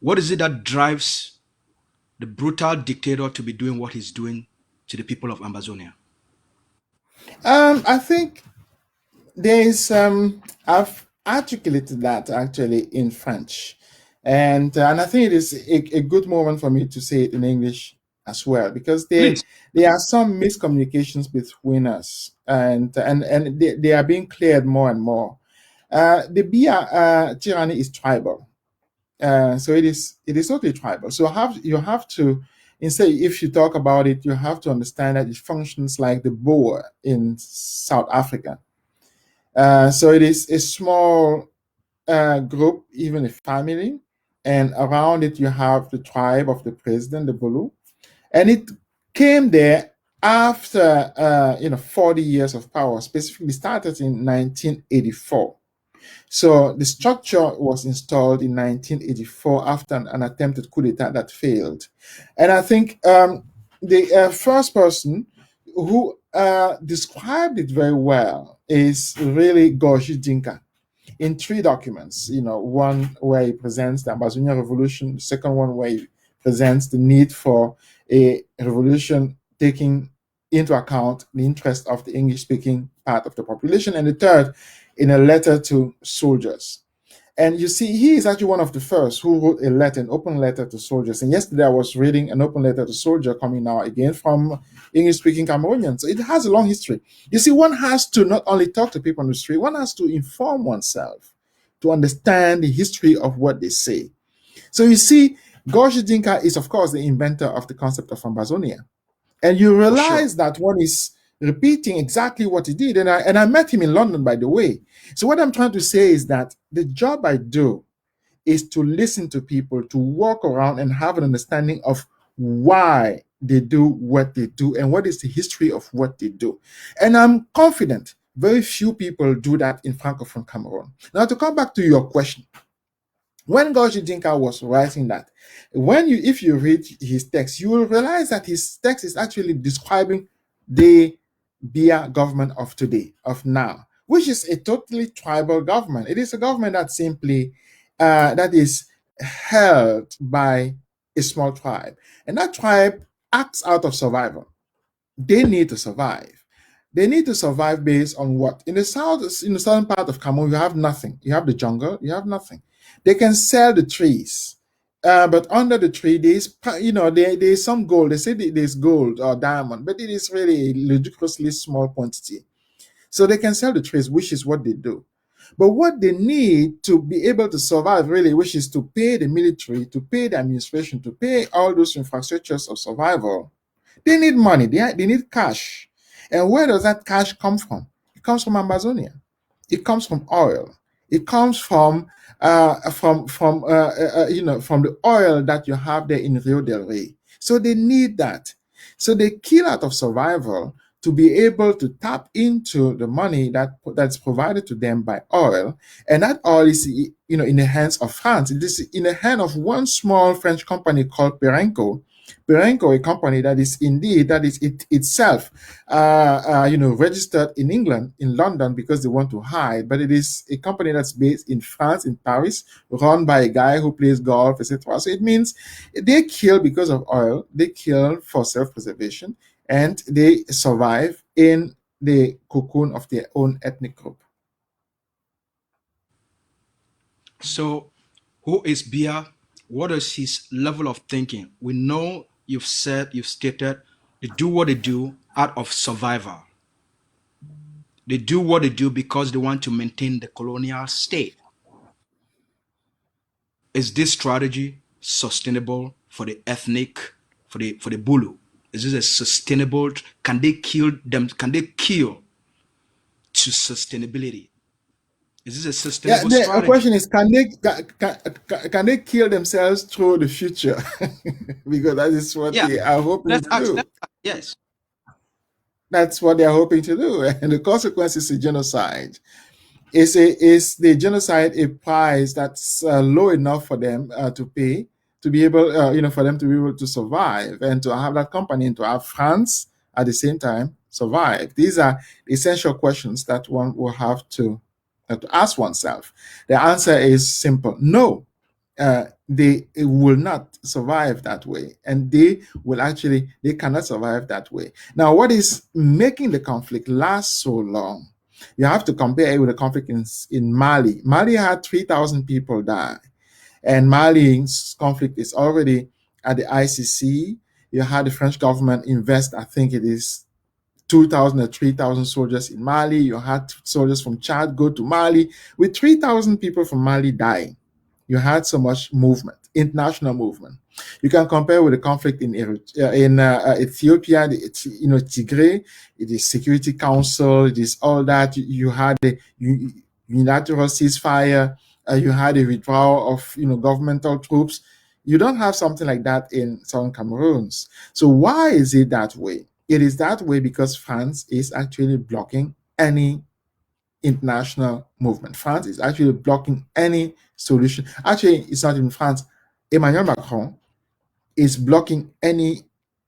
What is it that drives the brutal dictator to be doing what he's doing to the people of Ambazonia? I think there is I've articulated that actually in French, and I think it is a good moment for me to say it in English as well, because Please. there are some miscommunications between us, and they are being cleared more and more. The Bia tyranny is tribal, so it is totally tribal. So you have to, instead, if you talk about it, you have to understand that it functions like the Boer in South Africa. So it is a small group, even a family, and around it you have the tribe of the president, the Bulu, and it came there after 40 years of power. Specifically, started in 1984. So the structure was installed in 1984 after an attempted coup d'etat that failed, and I think the first person who described it very well is really Gorgi Dinka in three documents. One where he presents the Ambazonia revolution, the second one where he presents the need for a revolution taking into account the interest of the English-speaking part of the population, and the third in a letter to soldiers. And you see, he is actually one of the first who wrote a letter, an open letter to soldiers. And yesterday I was reading an open letter to soldier coming now again from English-speaking Cameroonians. So it has a long history. You see, one has to not only talk to people on the street, one has to inform oneself to understand the history of what they say. So you see, Gorgi Dinka is, of course, the inventor of the concept of Ambazonia. And you For sure. realize that one is repeating exactly what he did. And I met him in London, by the way. So what I'm trying to say is that the job I do is to listen to people, to walk around and have an understanding of why they do what they do and what is the history of what they do. And I'm confident very few people do that in Francophone Cameroon. Now, to come back to your question, when Gorgi Dinka was writing that, if you read his text, you will realize that his text is actually describing the Bia government of today, of now, which is a totally tribal government. It is a government that simply that is held by a small tribe, and that tribe acts out of survival. They need to survive. They need to survive based on what? In the southern part of Cameroon, you have nothing. You have the jungle, you have nothing. They can sell the trees, but under the tree, there's some gold. They say there's gold or diamond, but it is really a ridiculously small quantity. So they can sell the trees, which is what they do. But what they need to be able to survive, really, which is to pay the military, to pay the administration, to pay all those infrastructures of survival, they need money. They need cash. And where does that cash come from? It comes from Ambazonia. It comes from oil. It comes from from the oil that you have there in Rio del Rey. So they need that. So they kill out of survival to be able to tap into the money that's provided to them by oil, and that oil is in the hands of France. It is in the hand of one small French company called Perenco, a company that is itself, registered in England, in London, because they want to hide. But it is a company that's based in France, in Paris, run by a guy who plays golf, etc. So it means they kill because of oil, they kill for self-preservation, and they survive in the cocoon of their own ethnic group. So, who is Bia? What is his level of thinking? We know you've stated, they do what they do out of survival. They do what they do because they want to maintain the colonial state. Is this strategy sustainable for the ethnic, for the Bulu? Is this a sustainable? Can they kill them? Can they kill to sustainability? Is this a Yeah, sustainable the strategy? question is, can they kill themselves through the future? Because that is what Yeah, they are hoping let's to ask. do. Yes. That's what they are hoping to do, and the consequence is a genocide. Is the genocide a price that's low enough for them to pay, to be able, for them to be able to survive and to have that company and to have France at the same time survive? These are essential questions that one will have to ask oneself. The answer is simple: no. They will not survive that way, and they cannot survive that way. Now, what is making the conflict last so long You have to compare it with the conflict in Mali. Mali had 3,000 people die. And Mali's conflict is already at the ICC. You had the French government invest, I think it is 2,000 or 3,000 soldiers in Mali. You had soldiers from Chad go to Mali with 3,000 people from Mali dying. You had so much movement, international movement. You can compare with the conflict in Ethiopia, Tigray, it is Security Council, it is all that. You had the unilateral ceasefire, you had a withdrawal of governmental troops. You don't have something like that in Southern Cameroon. So why is it that way? It is that way because France is actually blocking any international movement. France is actually blocking any solution. Actually, it's not in France. Emmanuel Macron is blocking any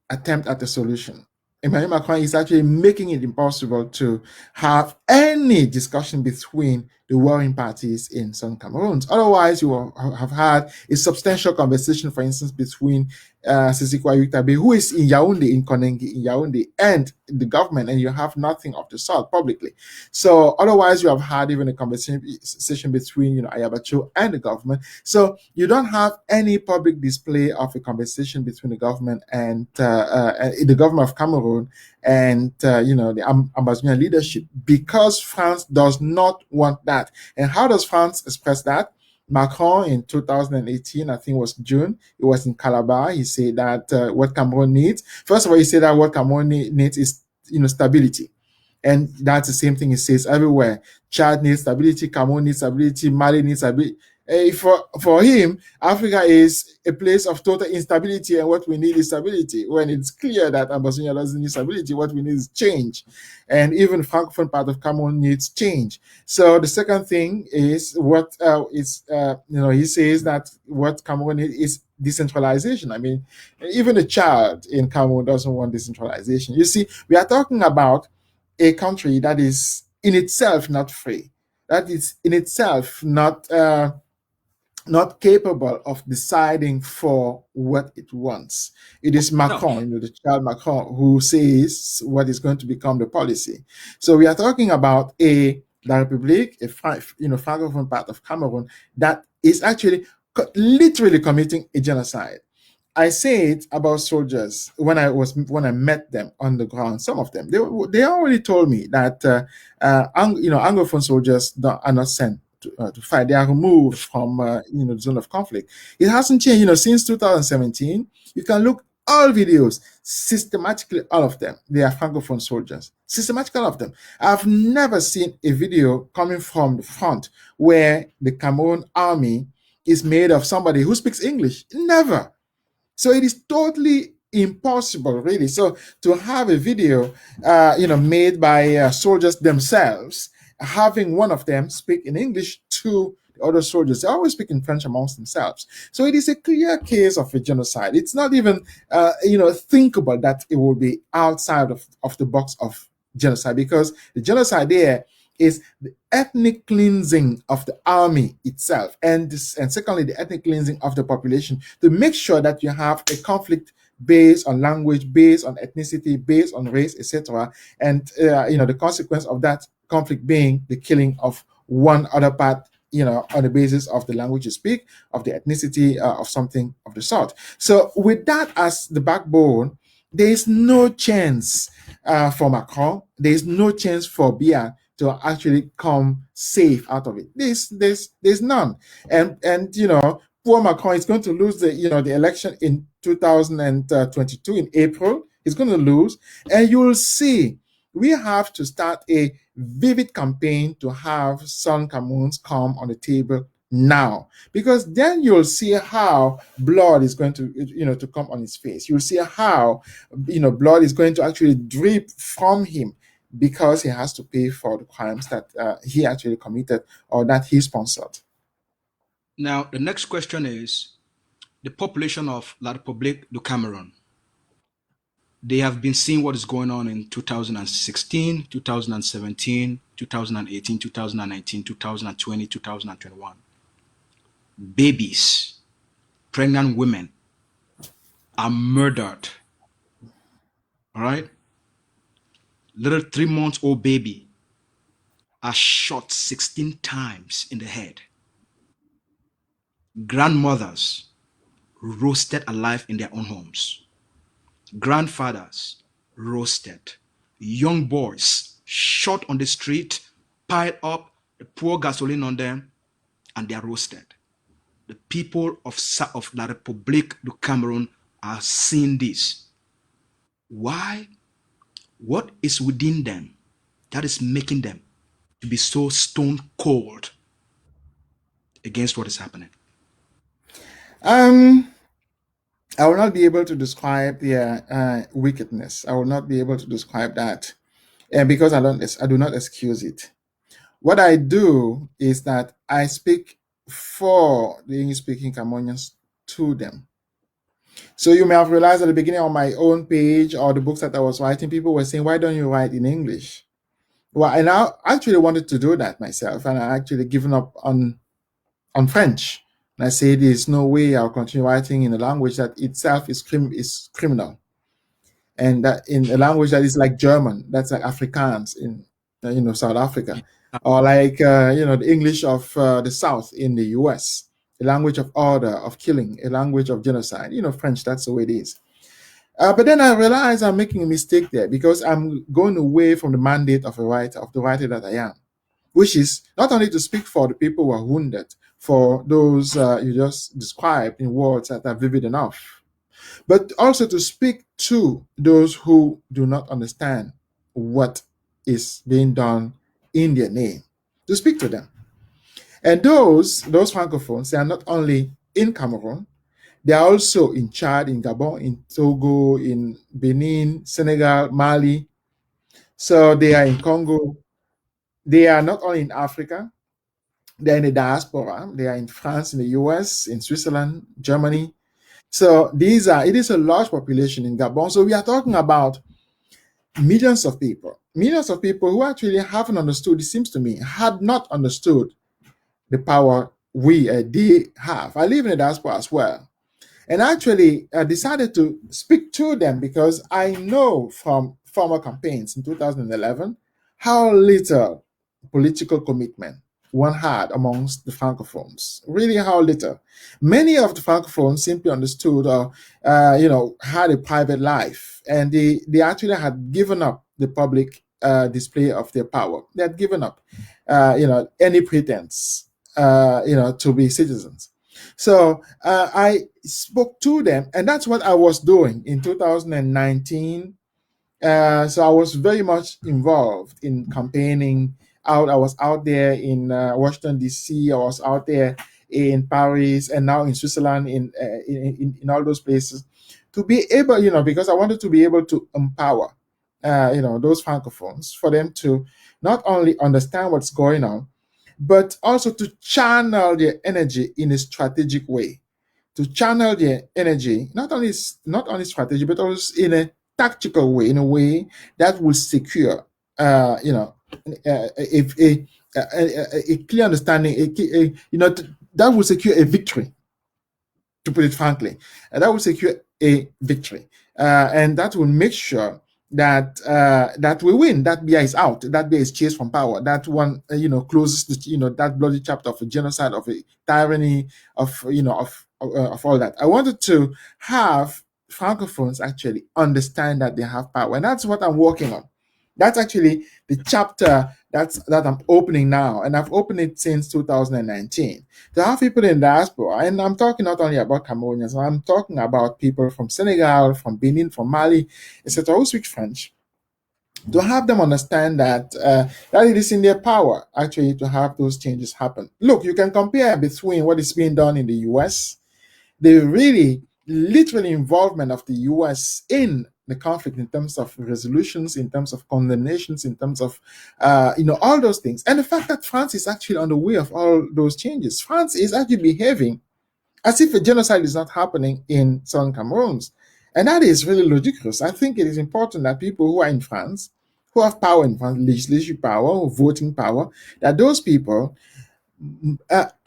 attempt at a solution. Emmanuel Macron is actually making it impossible to have any discussion between the warring parties in Southern Cameroon. Otherwise, you will have had a substantial conversation, for instance, between Sisiko Ayutabe, who is in Yaoundé, in Konengi, in Yaoundé, and the government, and you have nothing of the sort publicly. So otherwise, you have had even a conversation between Ayabacho and the government. So you don't have any public display of a conversation between the government and the government of Cameroon and the Ambazonia leadership, because France does not want that. And how does France express that? Macron in 2018, I think it was June, he was in Calabar. He said that what Cameroon needs, first of all, he said that what Cameroon needs is stability. And that's the same thing he says everywhere. Chad needs stability, Cameroon needs stability, Mali needs stability. For him, Africa is a place of total instability, and what we need is stability. When it's clear that Ambazonia doesn't need stability, what we need is change. And even the Francophone part of Cameroon needs change. So the second thing is he says that what Cameroon needs is decentralization. I mean, even a child in Cameroon doesn't want decentralization. You see, we are talking about a country that is in itself not free, that is in itself not capable of deciding for what it wants. It is Macron, the child Macron, who says what is going to become the policy. So we are talking about La République, a Francophone part of Cameroon, that is actually literally committing a genocide. I say it about soldiers when I met them on the ground. Some of them they already told me that Anglophone soldiers are not sent to fight. They are removed from the zone of conflict. It hasn't changed. Since 2017, you can look all videos, systematically all of them. They are Francophone soldiers, systematically all of them. I've never seen a video coming from the front where the Cameroon army is made of somebody who speaks English. Never. So it is totally impossible, really. So to have a video, made by soldiers themselves, having one of them speak in English to the other soldiers, they always speak in French amongst themselves. So it is a clear case of a genocide. It's not even, thinkable that it will be outside of the box of genocide, because the genocide there is the ethnic cleansing of the army itself, and secondly, the ethnic cleansing of the population, to make sure that you have a conflict based on language, based on ethnicity, based on race, etc. And the consequence of that conflict being the killing of one other part, on the basis of the language you speak, of the ethnicity, of something of the sort. So with that as the backbone, there is no chance for Macron. There is no chance for Biya to actually come safe out of it. There's none. And poor Macron is going to lose the election in 2022 in April. He's going to lose, and you'll see we have to start a vivid campaign to have Southern Cameroons come on the table now, because then you'll see how blood is going to come on his face. You'll see how blood is going to actually drip from him, because he has to pay for the crimes that he actually committed or that he sponsored. Now, the next question is the population of La République du Cameroon. They have been seeing what is going on in 2016, 2017, 2018, 2019, 2020, 2021. Babies, pregnant women are murdered. All right? Little 3-month-old baby are shot 16 times in the head. Grandmothers roasted alive in their own homes. Grandfathers roasted. Young boys shot on the street, piled up, they pour gasoline on them, and they are roasted. The people of La République du Cameroon are seeing this. Why? What is within them that is making them to be so stone cold against what is happening? I will not be able to describe their wickedness. I will not be able to describe that, because I do not excuse it. What I do is that I speak for the English-speaking Cameroonians to them. So you may have realized at the beginning of my own page or the books that I was writing, people were saying, "Why don't you write in English?" Well, and I actually wanted to do that myself, and I actually given up on French. And I say there's no way I'll continue writing in a language that itself is criminal, and that in a language that is like German, that's like Afrikaans in South Africa, or like the English of the South in the U.S., a language of order, of killing, a language of genocide. French, that's the way it is. But then I realized I'm making a mistake there because I'm going away from the mandate of the writer that I am, which is not only to speak for the people who are wounded, for those you just described in words that are vivid enough, but also to speak to those who do not understand what is being done in their name, to speak to them. And those francophones, they are not only in Cameroon, they are also in Chad, in Gabon, in Togo, in Benin, Senegal, Mali. So they are in Congo. They are not only in Africa, they are in the diaspora. They are in France, in the US, in Switzerland, Germany. So it is a large population in Gabon. So we are talking about millions of people who actually haven't understood, it seems to me, had not understood the power they have. I live in the diaspora as well. And actually, I decided to speak to them because I know from former campaigns in 2011 how little political commitment one had amongst the Francophones. Really, how little. Many of the Francophones simply understood or, had a private life, and they actually had given up the public display of their power. They had given up, any pretense, to be citizens. So I spoke to them, and that's what I was doing in 2019. So I was very much involved in campaigning out. I was out there in Washington, D.C. I was out there in Paris, and now in Switzerland, in all those places, to be able, because I wanted to be able to empower, those francophones, for them to not only understand what's going on, but also to channel their energy in a strategic way, to channel their energy not only strategy, but also in a tactical way, in a way that will secure, a clear understanding, that will secure a victory, to put it frankly, and that will secure a victory, and that will make sure that we win. That Biya is out. That Biya is chased from power. That one, closes that bloody chapter of a genocide, of a tyranny, of all that. I wanted to have francophones actually understand that they have power, and that's what I'm working on. That's actually the chapter that I'm opening now, and I've opened it since 2019. To have people in diaspora, and I'm talking not only about Cameroonians, I'm talking about people from Senegal, from Benin, from Mali, etc., who speak French, to have them understand that it is in their power actually to have those changes happen. Look, you can compare between what is being done in the US, the really literal involvement of the US in the conflict in terms of resolutions, in terms of condemnations, in terms of all those things, and the fact that France is actually on the way of all those changes. France is actually behaving as if a genocide is not happening in Southern Cameroons, and that is really ludicrous. I think it is important that people who are in France, who have power in France, legislative power, voting power, that those people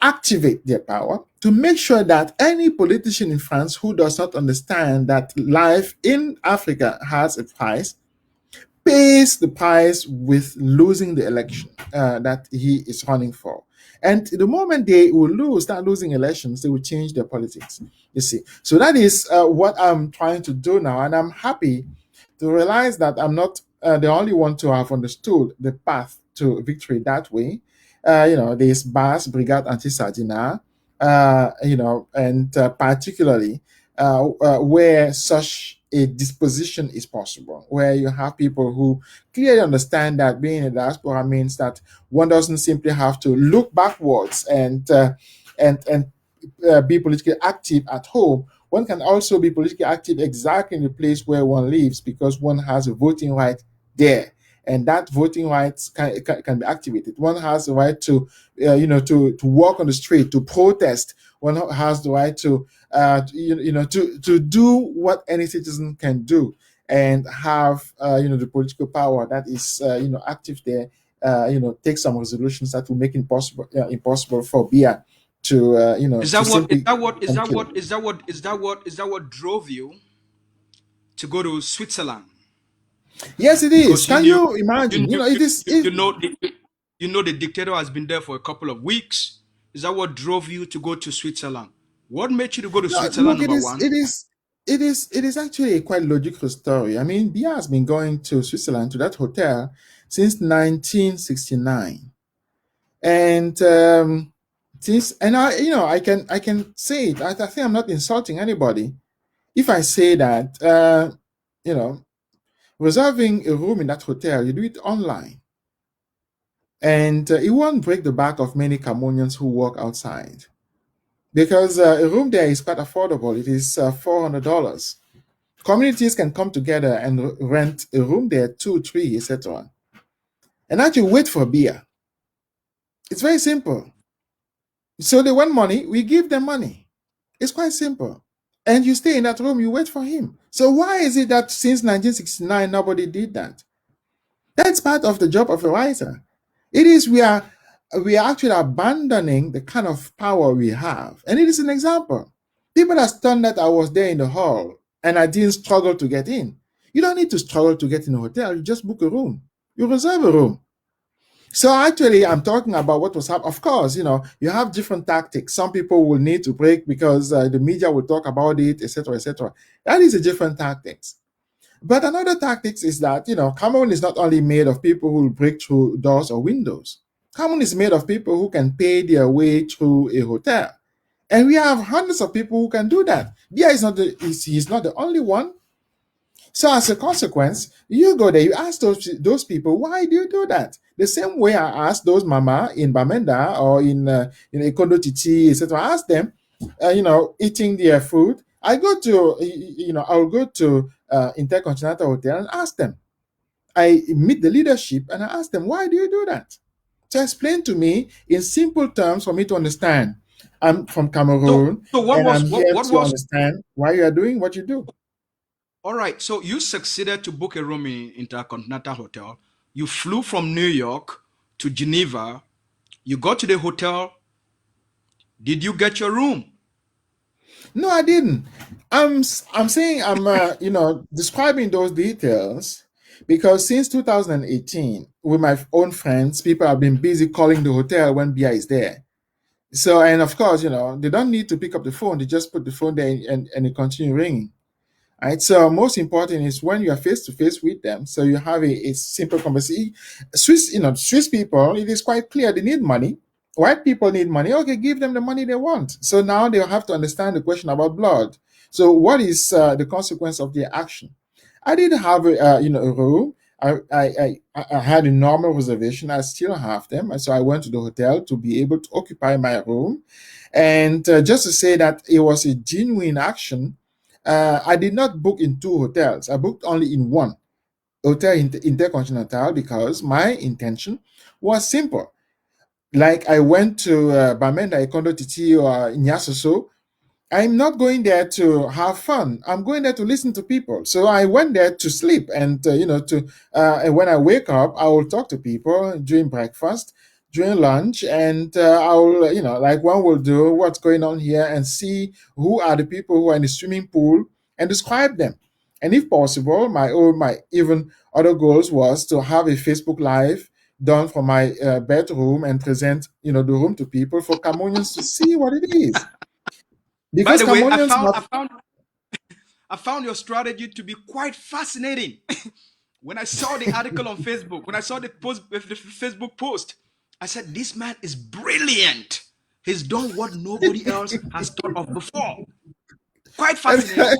activate their power to make sure that any politician in France who does not understand that life in Africa has a price pays the price with losing the election that he is running for. And the moment they will start losing elections, they will change their politics. You see, so that is what I'm trying to do now, and I'm happy to realize that I'm not the only one to have understood the path to victory that way. There's BAS, Brigade Anti-Sardina, and particularly where such a disposition is possible, where you have people who clearly understand that being a diaspora means that one doesn't simply have to look backwards and be politically active at home. One can also be politically active exactly in the place where one lives because one has a voting right there. And that voting rights can be activated. One has the right to, to walk on the street, to protest. One has the right to, to do what any citizen can do and have, the political power that is, active there. Take some resolutions that will make it impossible for BIA to, Is to that what is simply that what is come that kill. what is that what is that what is that what drove you to go to Switzerland? Yes, it is. Because you Can knew you imagine? It is. you know the dictator has been there for a couple of weeks. Is that what drove you to go to Switzerland? What made you to go to No, Switzerland, look, it number is. one? It is. It is actually a quite logical story. I mean, Bia has been going to Switzerland to that hotel since 1969, and I can say it. I think I'm not insulting anybody if I say that you know reserving a room in that hotel, you do it online, and it won't break the back of many Cameroonians who work outside because a room there is quite affordable. It is $400. Communities can come together and rent a room there, two, three, etc. And actually wait for beer. It's very simple. So they want money, we give them money. It's quite simple. And you stay in that room, you wait for him. So why is it that since 1969 nobody did that? That's part of the job of a writer. It is we are actually abandoning the kind of power we have. And it is an example. People are stunned that I was there in the hall and I didn't struggle to get in. You don't need to struggle to get in a hotel. You just book a room. You reserve a room. So actually, I'm talking about what was happening. Of course, you have different tactics. Some people will need to break because the media will talk about it, etc., etc. That is a different tactics. But another tactics is that, Cameroon is not only made of people who will break through doors or windows. Cameroon is made of people who can pay their way through a hotel. And we have hundreds of people who can do that. Bia he's not the only one. So as a consequence, you go there, you ask those people, why do you do that? The same way I asked those mama in Bamenda or in Ikondo Titi, etc. I ask them, eating their food. I'll go to Intercontinental Hotel and ask them. I meet the leadership and I ask them, why do you do that? To explain to me in simple terms for me to understand. I'm from Cameroon So and I'm here to understand why you are doing what you do. all right? So you succeeded to book a room in Intercontinental Hotel. You flew from New York to Geneva. You got to the hotel. Did you get your room? No, I didn't. I'm saying I'm describing those details because since 2018, with my own friends, people have been busy calling the hotel when Bia is there. So, and of course, they don't need to pick up the phone; they just put the phone there and it continue ringing. Right. So, most important is when you are face to face with them. So you have a simple conversation. Swiss people, it is quite clear they need money. White people need money. Okay, give them the money they want. So now they have to understand the question about blood. So what is the consequence of their action? I did have a room. I had a normal reservation. I still have them, and so I went to the hotel to be able to occupy my room. And just to say that it was a genuine action, I did not book in two hotels. I booked only in one hotel, Intercontinental, because my intention was simple. Like I went to Bamenda, Ikondo Titi, or Nyasoso. I'm not going there to have fun. I'm going there to listen to people. So I went there to sleep, and and when I wake up, I will talk to people during breakfast, during lunch, and I'll like one will do what's going on here and see who are the people who are in the swimming pool and describe them. And if possible, my even other goals was to have a Facebook Live done from my bedroom and present, the room to people for Cameroonians to see what it is. By Because the way, Cameroonians I found your strategy to be quite fascinating. When I saw the article on Facebook, when I saw the Facebook post, I said, "This man is brilliant. He's done what nobody else has thought of before." Quite fascinating.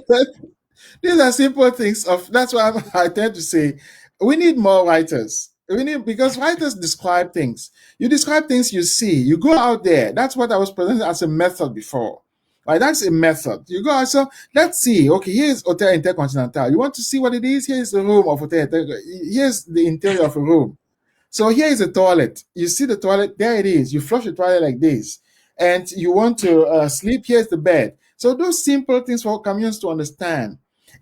these are simple things. That's why I tend to say we need more writers. We need, because writers describe things. You describe things you see. You go out there. That's what I was presenting as a method before. Like, that's a method. You go out. So let's see. Okay, here's Hotel Intercontinental. You want to see what it is? Here's the room of Hotel Here's the interior of a room. So here is a toilet. You see the toilet, there it is. You flush the toilet like this. And you want to sleep, here's the bed. So those simple things for Cameroonians to understand.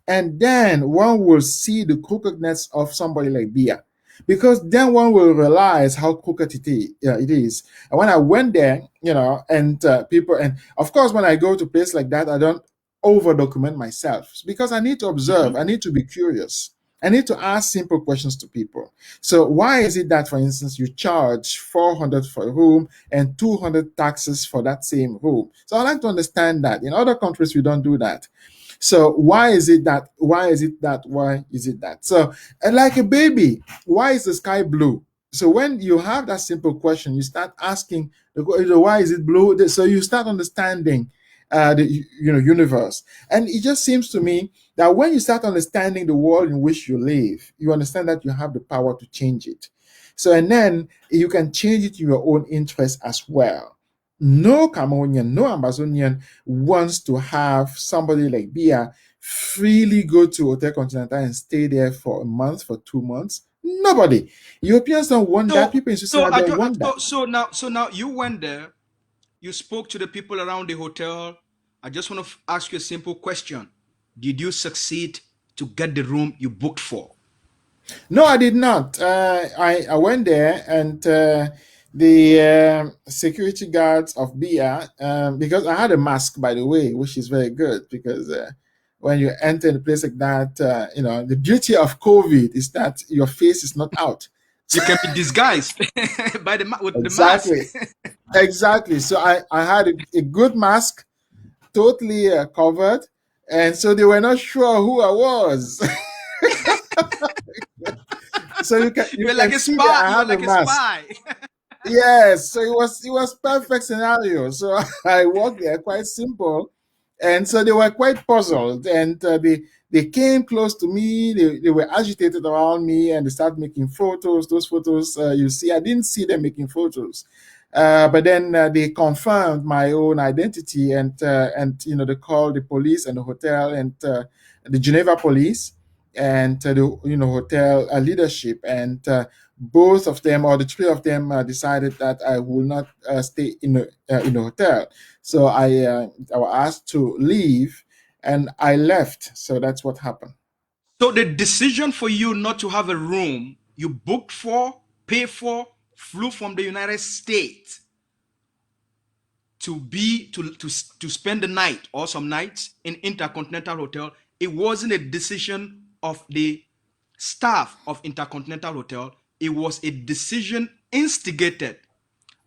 And then one will see the crookedness of somebody like Bia. Because then one will realize how crooked it is. And when I went there, and people, and of course, when I go to a place like that, I don't over document myself because I need to observe, I need to be curious. I need to ask simple questions to people. So why is it that, for instance, you charge 400 for a room and 200 taxes for that same room? So I'd like to understand that. In other countries, we don't do that. So why is it that? Why is it that? Why is it that? So, like a baby, why is the sky blue? So when you have that simple question, you start asking, why is it blue? So you start understanding the universe. And it just seems to me that when you start understanding the world in which you live, you understand that you have the power to change it. So, and then you can change it to your own interest as well. No Cameroonian, no Ambazonian wants to have somebody like Bia freely go to Hotel Continental and stay there for a month, for 2 months. Nobody. Europeans don't want that. People in Switzerland don't want that. So now you went there. You spoke to the people around the hotel. I just want to ask you a simple question. Did you succeed to get the room you booked for? No, I did not. I went there, and the security guards of Bia, because I had a mask, by the way, which is very good because when you enter a place like that, the beauty of COVID is that your face is not out. You can be disguised with the mask. Exactly. Exactly. So I had a good mask, totally covered, and so they were not sure who I was. So you You're like can a see that spy. I You were have a like a mask. spy. Yes, so it was perfect scenario. So I worked there, quite simple, and so they were quite puzzled, and they came close to me. They were agitated around me, and they started making photos. Those photos you see, I didn't see them making photos, but then they confirmed my own identity, and they called the police and the hotel and the Geneva police and the hotel leadership, and both of them, or the three of them, decided that I will not stay in a hotel. So I was asked to leave, and I left. So that's what happened. So the decision for you not to have a room you booked for, paid for, flew from the United States to spend the night or some nights in Intercontinental Hotel. It wasn't a decision of the staff of Intercontinental Hotel. It was a decision instigated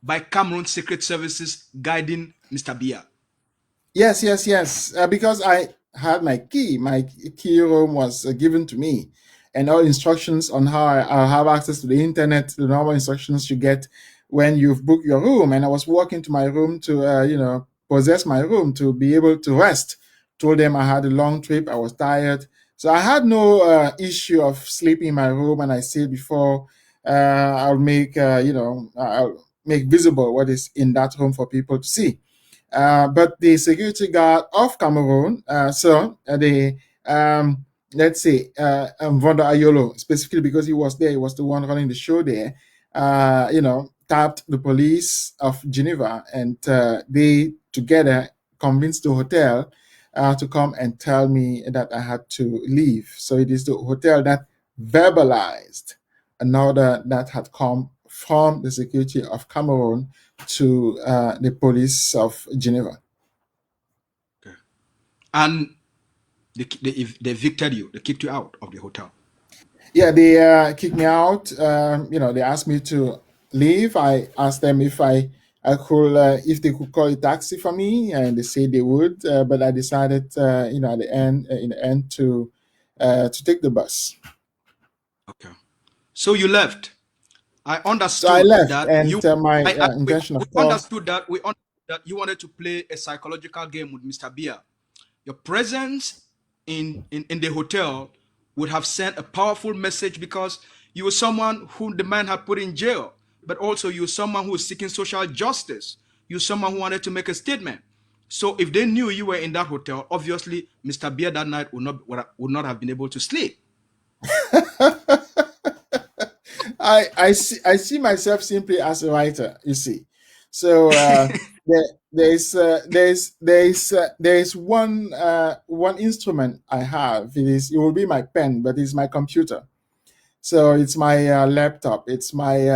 by Cameroon Secret Services guiding Mr. Bia. Yes, yes, yes. Because I had my key. My key room was given to me, and all instructions on how I'll have access to the internet, the normal instructions you get when you've booked your room. And I was walking to my room to, possess my room to be able to rest. Told them I had a long trip. I was tired. So I had no issue of sleeping in my room. And I said before, I'll make visible what is in that room for people to see. But the security guard of Cameroon, let's say, Vondo Ayolo, specifically because he was there, he was the one running the show there, tapped the police of Geneva, and they together convinced the hotel to come and tell me that I had to leave. So it is the hotel that verbalized an order that had come from the security of Cameroon to the police of Geneva. Okay. And They evicted you. They kicked you out of the hotel. Yeah, they kicked me out. They asked me to leave. I asked them I could if they could call a taxi for me, and they said they would. But I decided, at the end, in the end, to take the bus. Okay. So you left. I So I understood left, that and you. my We intention, we of course. understood that we understood that you wanted to play a psychological game with Mr. Bia. Your presence in the hotel would have sent a powerful message because you were someone who the man had put in jail, but also you were someone who was seeking social justice. You were someone who wanted to make a statement. So if they knew you were in that hotel, obviously Mr. Bia that night would not have been able to sleep. I see myself simply as a writer. You see, so there's one instrument I have. It will be my pen, but it's my computer. So it's my laptop. It's my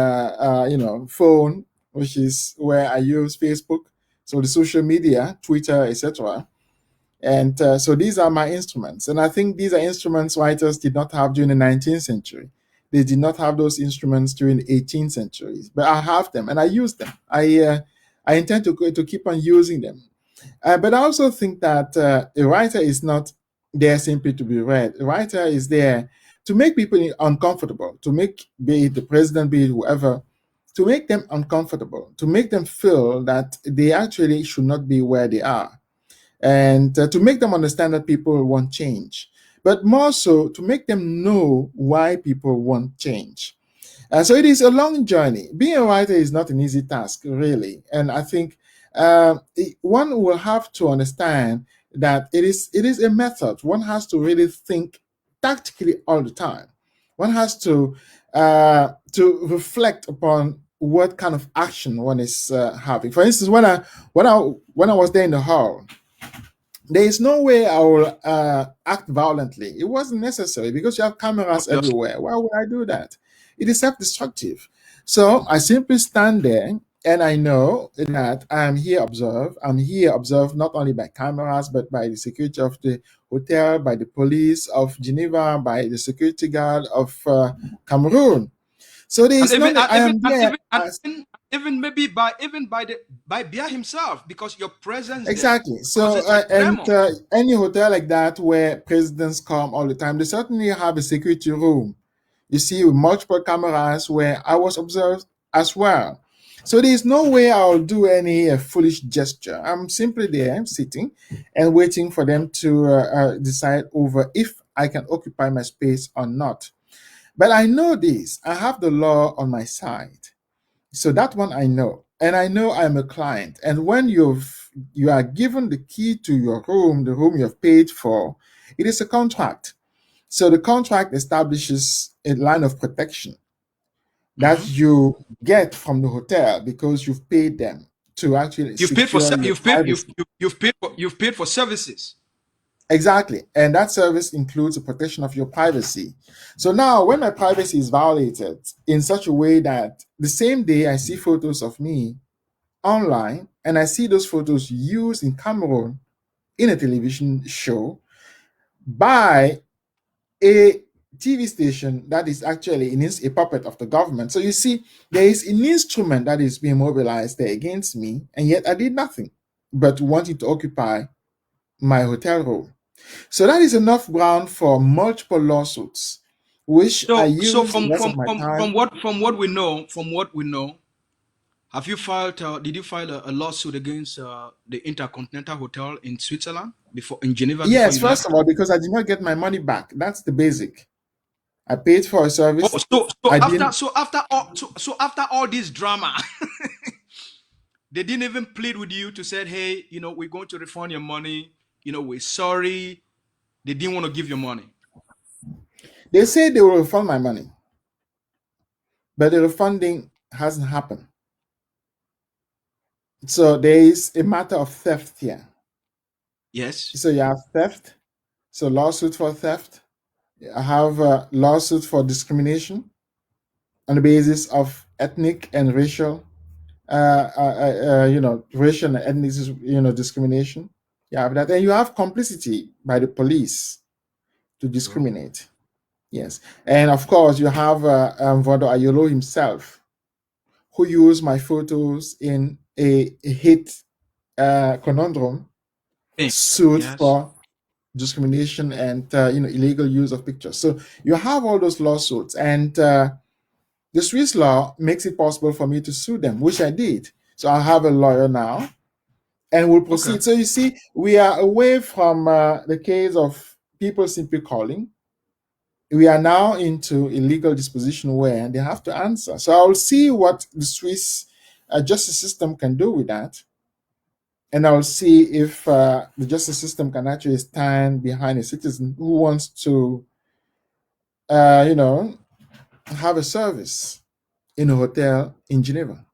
phone, which is where I use Facebook. So the social media, Twitter, etc. And so these are my instruments. And I think these are instruments writers did not have during the 19th century. They did not have those instruments during the 18th century. But I have them and I use them. I intend to keep on using them. But I also think that a writer is not there simply to be read. A writer is there to make people uncomfortable, to make, be it the president, be it whoever, to make them uncomfortable, to make them feel that they actually should not be where they are, and to make them understand that people want change, but more so to make them know why people want change. So it is a long journey. Being a writer is not an easy task, really, and I think one will have to understand that it is a method. One has to really think tactically all the time. One has to reflect upon what kind of action one is having. For instance, when I was there in the hall, there is no way I will act violently. It wasn't necessary because you have cameras Obviously. everywhere. Why would I do that? It is self-destructive. So I simply stand there and I know that I'm here observed. I'm here observed not only by cameras, but by the security of the hotel, by the police of Geneva, by the security guard of Cameroon. So there And is even none. and I even am and there even and as even maybe by Bia himself, because your presence there exactly. So, causes a and tremor. any hotel like that where presidents come all the time, they certainly have a security room. You see, with multiple cameras where I was observed as well. So there is no way I'll do any foolish gesture. I'm simply there, sitting and waiting for them to decide over if I can occupy my space or not. But I know this. I have the law on my side. So that one I know. And I know I'm a client. And when you are given the key to your room, the room you have paid for, it is a contract. So the contract establishes a line of protection that Mhm. you get from the hotel because you've paid them to actually You've paid for secure your privacy. you've paid for services. Exactly. And that service includes the protection of your privacy. So now, when my privacy is violated in such a way that the same day I see photos of me online and I see those photos used in Cameroon in a television show by a TV station that is actually a puppet of the government. So you see, there is an instrument that is being mobilized there against me, and yet I did nothing but wanting to occupy my hotel room. So that is enough ground for multiple lawsuits, which I So use the rest of my from time. what we know, have you filed? Did you file a lawsuit against the Intercontinental Hotel in Switzerland before in Geneva before Yes, you first left? of all, because I did not get my money back. That's the basic. I paid for a Oh, service. so I didn't. after all this drama, they didn't even plead with you to say, hey, we're going to refund your money. We're sorry. They didn't want to give your money. They say they will refund my money, but the refunding hasn't happened. So there is a matter of theft here. Yes. So you have theft, so lawsuit for theft. I have a lawsuit for discrimination on the basis of ethnic and racial, racial and ethnic, discrimination. You have that, and you have complicity by the police to True. discriminate. Yes, and of course you have Vodo Ayolo himself, who used my photos in a hate conundrum suit Yes. for discrimination and illegal use of pictures. So you have all those lawsuits, and the Swiss law makes it possible for me to sue them, which I did. So I have a lawyer now, and we'll Okay. proceed. So you see, we are away from the case of people simply calling. We are now into a legal disposition where they have to answer. So I'll see what the Swiss justice system can do with that, and I'll see if the justice system can actually stand behind a citizen who wants to, uh, you know, have a service in a hotel in Geneva.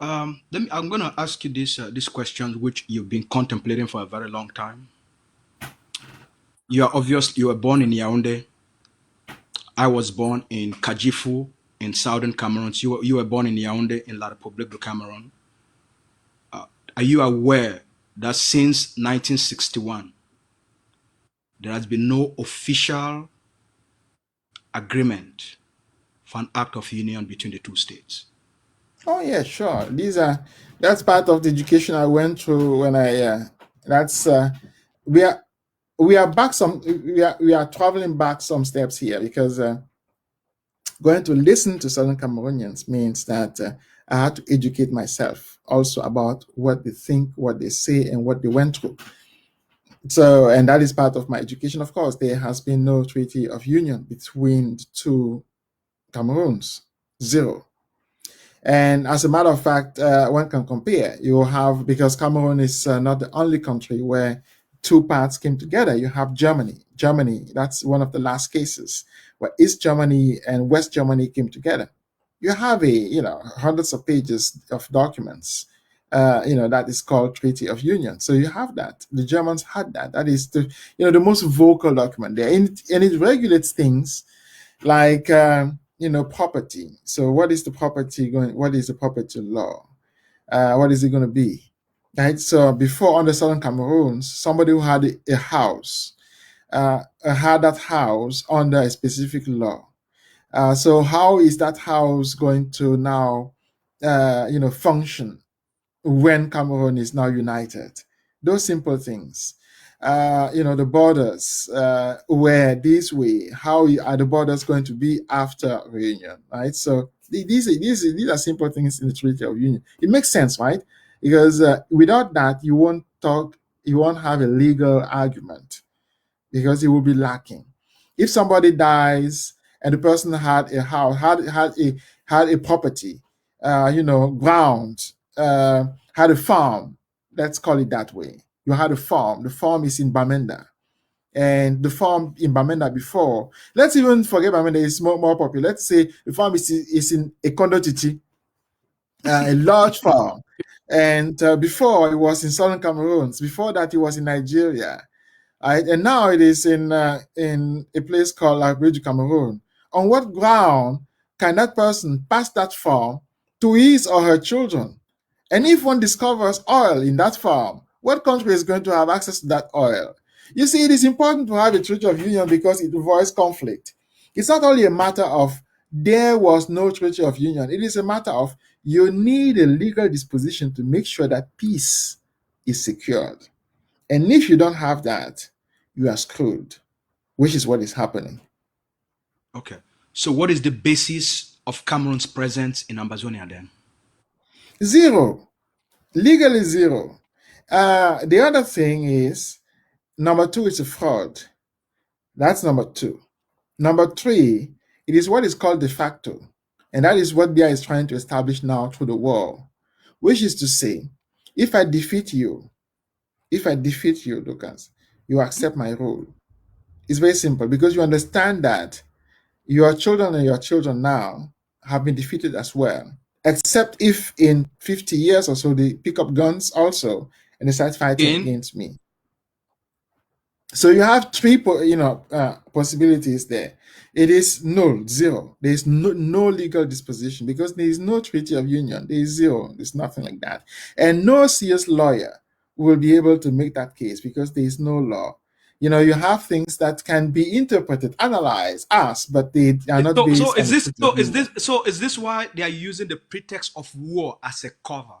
I'm going to ask you this question, which you've been contemplating for a very long time. You were born in Yaoundé. I was born in Kajifu in southern Cameroon. So you were born in Yaoundé in La République du Cameroon. Are you aware that since 1961, there has been no official agreement for an act of union between the two states? Oh yeah, sure. That's part of the education I went through when I that's we are we are back some we are traveling back some steps here because going to listen to Southern Cameroonians means that I had to educate myself also about what they think, what they say, and what they went through. So, and that is part of my education. Of course, there has been no treaty of union between the two Cameroons, zero. And as a matter of fact, one can compare. You have, because Cameroon is not the only country where two parts came together. You have Germany. Germany, that's one of the last cases where East Germany and West Germany came together. You have hundreds of pages of documents, that is called Treaty of Union. So you have that. The Germans had that. That is the most vocal document there, and it regulates things like property. So what is the property going? What is the property law? What is it going to be? Right. So before, under Southern Cameroon, somebody who had a house had that house under a specific law. So how is that house going to now function when Cameroon is now united? Those simple things. The borders were this way. How are the borders going to be after reunion, right? So these are simple things in the Treaty of Union. It makes sense, right? Because without that, you won't have a legal argument because it will be lacking. If somebody dies and the person had a house, had a property, ground, had a farm, let's call it that way. You had a farm. The farm is in Bamenda. And the farm in Bamenda before, let's even forget Bamenda, is more popular. Let's say the farm is in Ekondo Titi, a large farm. And before it was in Southern Cameroon. Before that, it was in Nigeria. Right? And now it is in a place called Labridge, Cameroon. On what ground can that person pass that farm to his or her children? And if one discovers oil in that farm, what country is going to have access to that oil? You see, it is important to have a treaty of union because it avoids conflict. It's not only a matter of there was no treaty of union, it is a matter of you need a legal disposition to make sure that peace is secured. And if you don't have that, you are screwed, which is what is happening. Okay. So what is the basis of Cameroon's presence in Ambazonia then? Zero. Legally zero. The other thing is, number two is a fraud. That's number two. Number three, it is what is called de facto. And that is what BI is trying to establish now through the war, which is to say, if I defeat you, Lucas, you accept my rule. It's very simple because you understand that your children and your children now have been defeated as well, except if in 50 years or so they pick up guns also and they start fighting In against me. So you have three possibilities there. It is null, zero. There is no legal disposition because there is no treaty of union. There is zero. There's nothing like that. And no serious lawyer will be able to make that case because there is no law. You have things that can be interpreted, analyzed, asked, but they are not So based on is the this treaty of union. is this why they are using the pretext of war as a cover?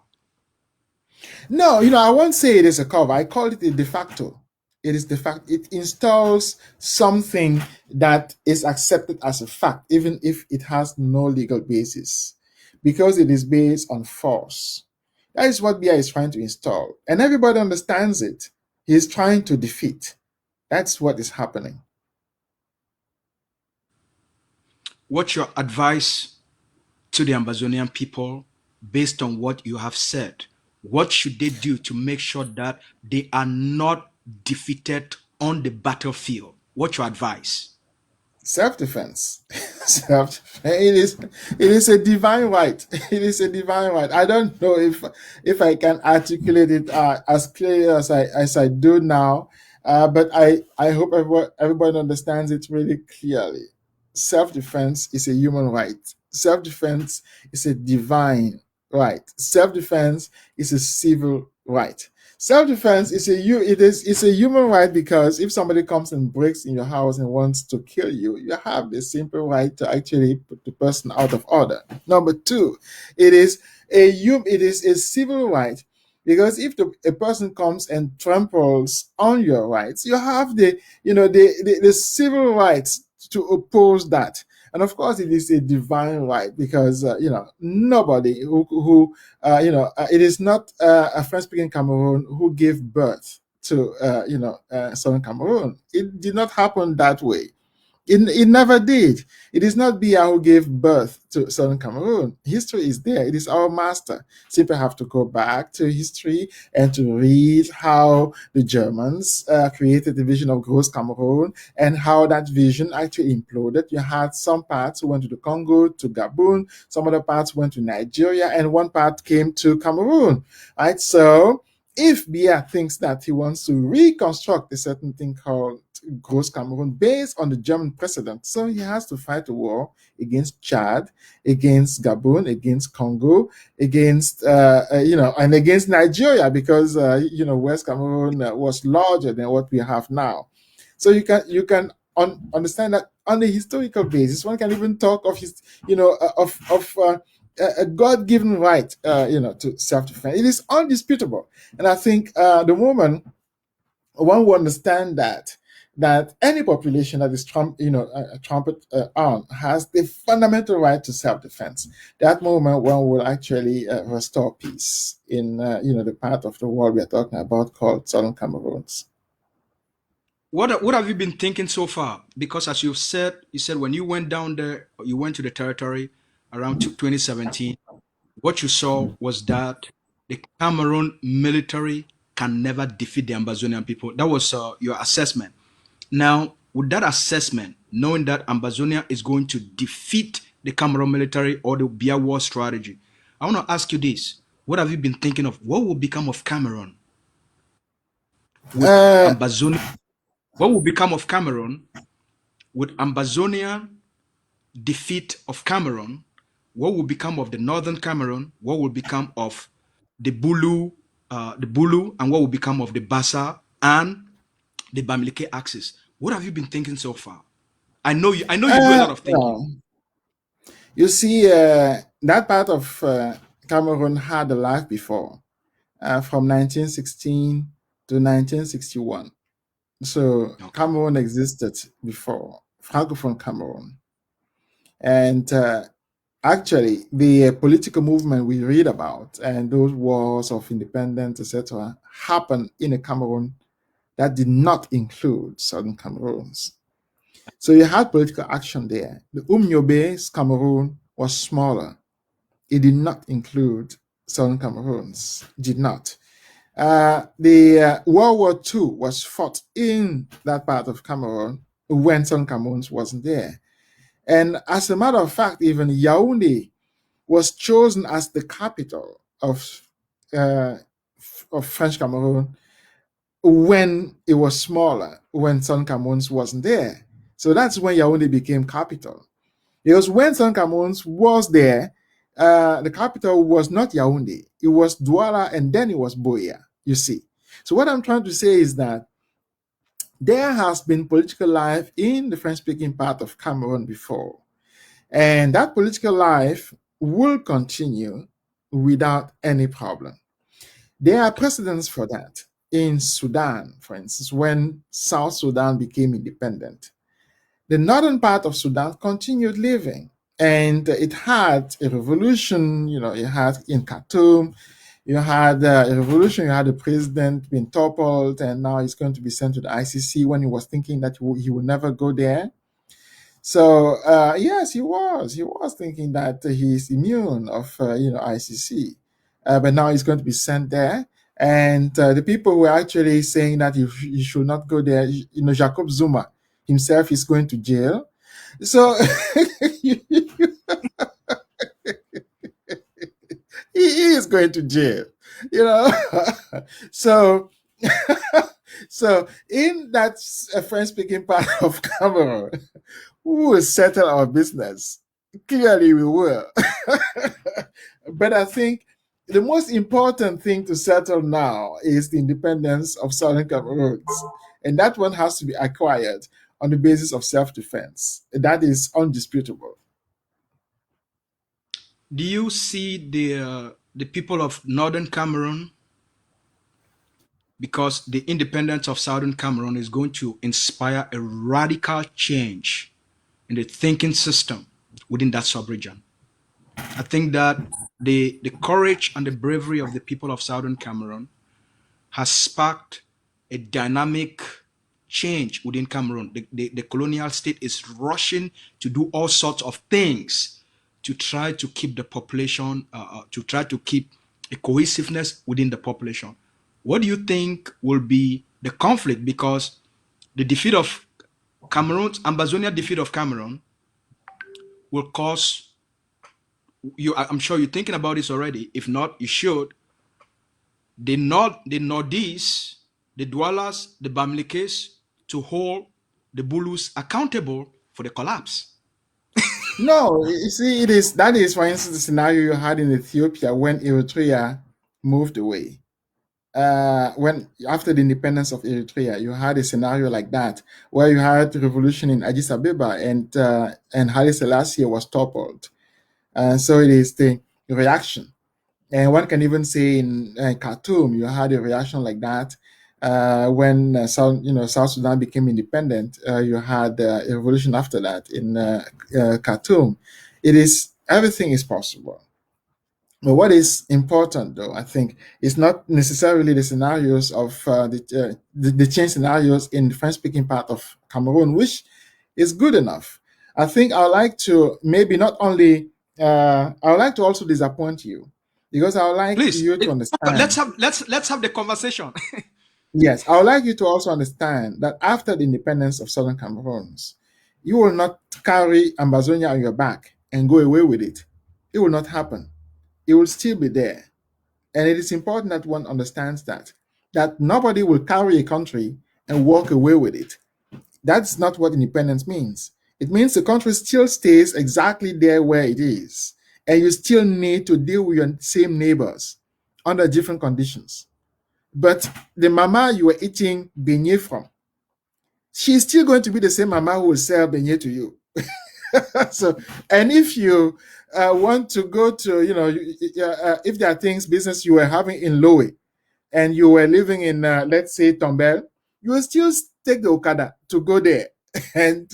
No, I won't say it is a cover. I call it a de facto. It is de facto. It installs something that is accepted as a fact, even if it has no legal basis, because it is based on force. That is what BI is trying to install. And everybody understands it. He is trying to defeat. That's what is happening. What's your advice to the Ambazonian people based on what you have said? What should they do to make sure that they are not defeated on the battlefield? What's your advice? Self-defense. Self. It is a divine right. It is a divine right. I don't know if I can articulate it as clearly as I do now, but I hope everybody understands it really clearly. Self-defense is a human right. Self-defense is a divine right. Self-defense is a civil right. Self-defense is a human right because if somebody comes and breaks in your house and wants to kill you, you have the simple right to actually put the person out of order. Number two, it is a civil right because if a person comes and tramples on your rights, you have the civil rights to oppose that. And of course, it is a divine right because nobody who it is not a French-speaking Cameroon who gave birth to Southern Cameroon. It did not happen that way. It never did. It is not Bia who gave birth to Southern Cameroon. History is there. It is our master. Simply have to go back to history and to read how the Germans created the vision of Gross Cameroon and how that vision actually imploded. You had some parts who went to the Congo, to Gabon, some other parts went to Nigeria, and one part came to Cameroon. Right? So if Bia thinks that he wants to reconstruct a certain thing called Gross Cameroon based on the German precedent, so he has to fight a war against Chad, against Gabon, against Congo, against and against Nigeria because West Cameroon was larger than what we have now. So you can understand that on a historical basis, one can even talk of his a God-given right, to self-defense. It is undisputable, and I think the moment one will understand that any population that is trampled on has the fundamental right to self-defense. That moment, one will actually restore peace in the part of the world we are talking about called Southern Cameroons. What have you been thinking so far? Because as you said when you went down there, you went to the territory around 2017. What you saw was that the Cameroon military can never defeat the Ambazonian people. That was your assessment. Now, with that assessment, knowing that Ambazonia is going to defeat the Cameroon military or the Bia war strategy, I want to ask you this. What have you been thinking of? What will become of Cameroon with Uh, Ambazonia? What will become of Cameroon with Ambazonia defeat of Cameroon? What will become of the northern Cameroon? What will become of the Bulu, and what will become of the Bassa and the Bamileke axis? What have you been thinking so far? I know you do a lot of thinking. no. You see, that part of Cameroon had a life before, from 1916 to 1961. So Okay. Cameroon existed before, Francophone Cameroon. And actually, the political movement we read about and those wars of independence, etc., happened in a Cameroon that did not include Southern Cameroons. So you had political action there. The Umnyobe's Cameroon was smaller. It did not include Southern Cameroons. Did not. The World War II was fought in that part of Cameroon when Southern Cameroons wasn't there. And as a matter of fact, even Yaoundé was chosen as the capital of French Cameroon when it was smaller, when Southern Cameroon wasn't there. So that's when Yaoundé became capital. Because when Southern Cameroon was there, the capital was not Yaoundé. It was Douala and then it was Buea, you see. So what I'm trying to say is that there has been political life in the French-speaking part of Cameroon before. And that political life will continue without any problem. There are precedents for that. In Sudan, for instance, when South Sudan became independent, the northern part of Sudan continued living. And it had a revolution, it had in Khartoum, you had a revolution, you had the president being toppled, and now he's going to be sent to the ICC when he was thinking that he would never go there. So yes, he was thinking that he's immune of ICC, but now he's going to be sent there. And the people were actually saying that he should not go there. Jacob Zuma himself is going to jail. So he is going to jail. So so in that French-speaking part of Cameroon, we will settle our business. Clearly, we will. But I think the most important thing to settle now is the independence of Southern Cameroon. And that one has to be acquired on the basis of self-defense. That is undisputable. Do you see the people of Northern Cameroon, because the independence of Southern Cameroon is going to inspire a radical change in the thinking system within that sub-region? I think that the courage and the bravery of the people of Southern Cameroon has sparked a dynamic change within Cameroon. The colonial state is rushing to do all sorts of things to try to keep the population, to try to keep a cohesiveness within the population. What do you think will be the conflict? Because the defeat of Ambazonia defeat of Cameroon will cause you. I'm sure you're thinking about this already. If not, you should. The Northeast, the Doualas, the Bamilekes, to hold the Bulus accountable for the collapse. No, you see, that is, for instance, the scenario you had in Ethiopia when Eritrea moved away. When after the independence of Eritrea, you had a scenario like that where you had a revolution in Addis Ababa and Haile Selassie was toppled. So it is the reaction. And one can even say in Khartoum, you had a reaction like that. When South Sudan became independent, you had a revolution after that in Khartoum. Everything is possible. But what is important, though, I think, is not necessarily the scenarios of the change scenarios in the French-speaking part of Cameroon, which is good enough. I think I would like to maybe not only I would like to also disappoint you, because I would like Please, you to understand. let's have the conversation. Yes, I would like you to also understand that after the independence of Southern Cameroons, you will not carry Ambazonia on your back and go away with it. It will not happen. It will still be there. And it is important that one understands that nobody will carry a country and walk away with it. That's not what independence means. It means the country still stays exactly there where it is, and you still need to deal with your same neighbors under different conditions. But the mama you were eating beignet from, she's still going to be the same mama who will sell beignet to you. So, and if you want to go to, if there are business you were having in Lowe and you were living in, let's say, Tombel, you will still take the Okada to go there. And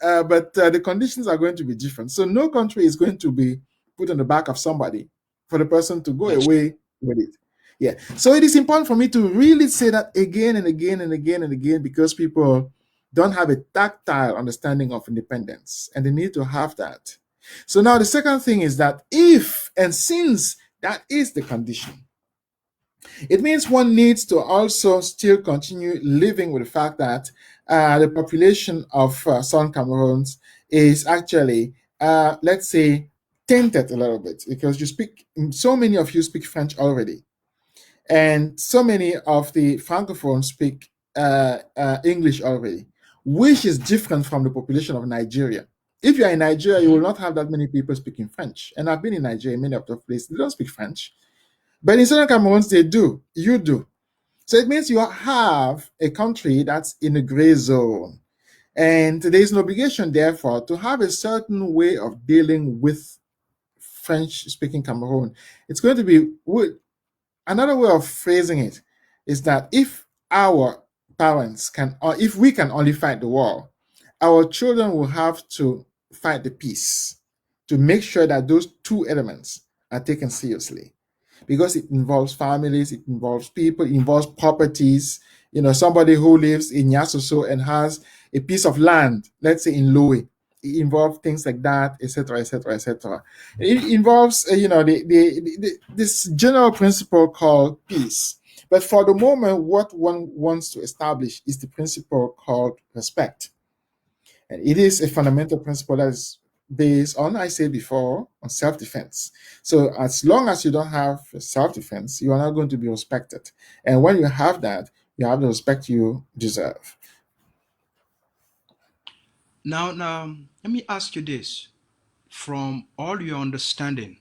but the conditions are going to be different. So no country is going to be put on the back of somebody for the person to go away with it. Yeah. So it is important for me to really say that again and again and again and again, because people don't have a tactile understanding of independence, and they need to have that. So now the second thing is that if and since that is the condition, it means one needs to also still continue living with the fact that the population of Southern Cameroons is actually, let's say, tainted a little bit, because so many of you speak French already. And so many of the Francophones speak English already, which is different from the population of Nigeria. If you're in Nigeria, you will not have that many people speaking French. And I've been in Nigeria, many of the places, they don't speak French. But in Southern Cameroon, they do. You do. So it means you have a country that's in a gray zone. And there is an obligation, therefore, to have a certain way of dealing with French-speaking Cameroon. It's going to be another way of phrasing it is that if our parents can, or if we can only fight the war, our children will have to fight the peace to make sure that those two elements are taken seriously, because it involves families, it involves people, it involves properties. Somebody who lives in Yasoso and has a piece of land, let's say in Lowe, it involves things like that, etc., etc., etc. It involves, this general principle called peace. But for the moment, what one wants to establish is the principle called respect. And it is a fundamental principle that is based on, I said before, on self-defense. So as long as you don't have self-defense, you are not going to be respected. And when you have that, you have the respect you deserve. Now, let me ask you this. From all your understanding,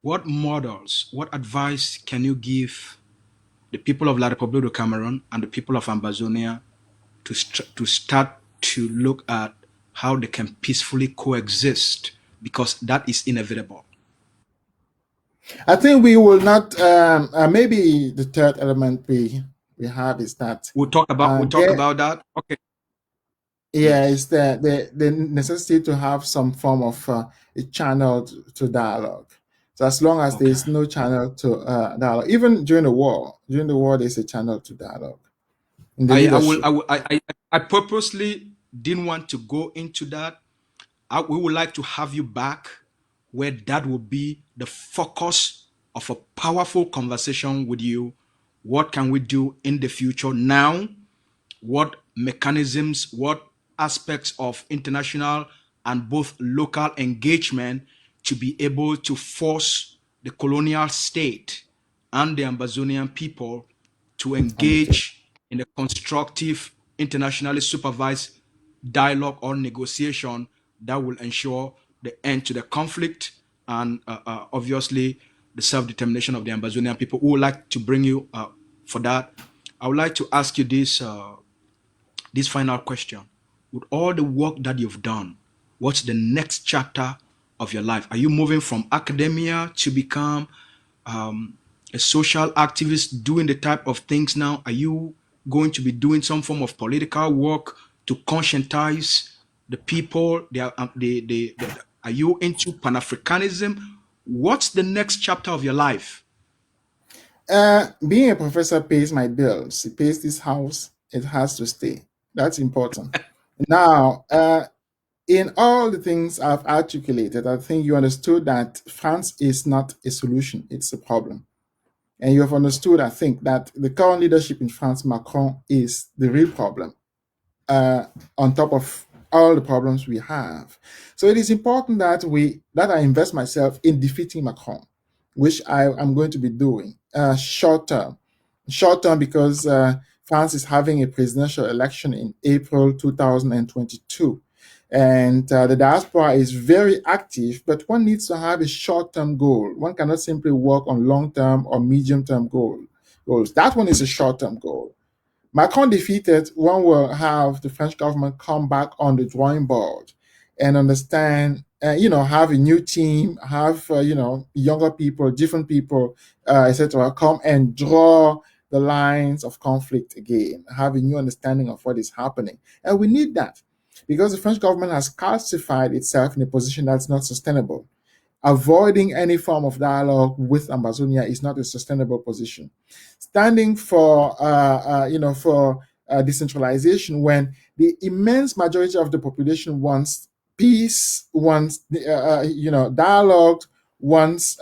what models, what advice can you give the people of La République du Cameroon and the people of Ambazonia to start to look at how they can peacefully coexist, because that is inevitable? I think we will not. Maybe the third element we have is that we'll talk about that. Okay. Yeah, yes. It's the necessity to have some form of a channel to dialogue. So as long as there is no channel to dialogue, even during the war, there's a channel to dialogue in the leadership. I purposely didn't want to go into that. We would like to have you back, where that will be the focus of a powerful conversation with you. What can we do in the future now? What mechanisms, what aspects of international and both local engagement to be able to force the colonial state and the Ambazonian people to engage in a constructive, internationally supervised dialogue or negotiation that will ensure the end to the conflict and obviously the self-determination of the Ambazonian people. We would like to bring you for that. I would like to ask you this final question. With all the work that you've done, what's the next chapter of your life? Are you moving from academia to become a social activist, doing the type of things now? Are you going to be doing some form of political work to conscientize the people? Are you into Pan-Africanism? What's the next chapter of your life? Being a professor pays my bills. It pays this house. It has to stay. That's important. Now, in all the things I've articulated, I think you understood that France is not a solution. It's a problem. And you have understood, I think, that the current leadership in France, Macron, is the real problem, on top of all the problems we have. So it is important that I invest myself in defeating Macron, which I am going to be doing short term. Short term because France is having a presidential election in April 2022. And the diaspora is very active, but one needs to have a short-term goal. One cannot simply work on long-term or medium-term goals. That one is a short-term goal. Macron defeated, one will have the French government come back on the drawing board and understand, have a new team, have, younger people, different people, etc., come and draw the lines of conflict again, have a new understanding of what is happening. And we need that because the French government has calcified itself in a position that's not sustainable. Avoiding any form of dialogue with Ambazonia is not a sustainable position. Standing for, decentralization when the immense majority of the population wants peace, wants, dialogue, wants,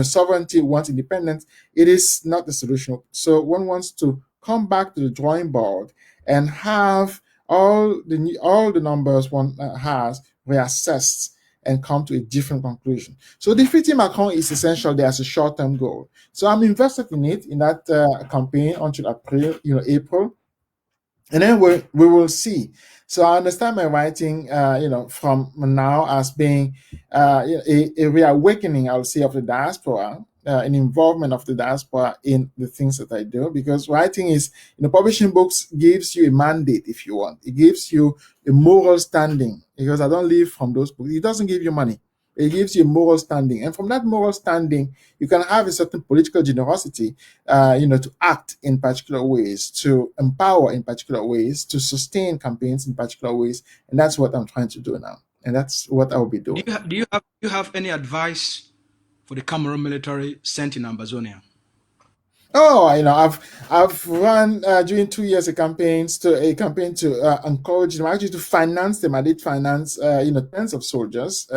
sovereignty, wants independence, it is not the solution. So one wants to come back to the drawing board and have all the numbers one has reassessed and come to a different conclusion. So defeating Macron is essential there as a short-term goal. So I'm invested in it, in that campaign until April. And then we will see. So I understand my writing, from now as being a reawakening, I would say, of the diaspora, an involvement of the diaspora in the things that I do, because writing is, publishing books gives you a mandate, if you want. It gives you a moral standing, because I don't live from those books. It doesn't give you money. It gives you a moral standing. And from that moral standing, you can have a certain political generosity, to act in particular ways, to empower in particular ways, to sustain campaigns in particular ways. And that's what I'm trying to do now. And that's what I'll be doing. Do you have any advice for the Cameroon military sent in Ambazonia? Oh, I've run during 2 years a campaign to encourage them, actually to finance them. I did finance tens of soldiers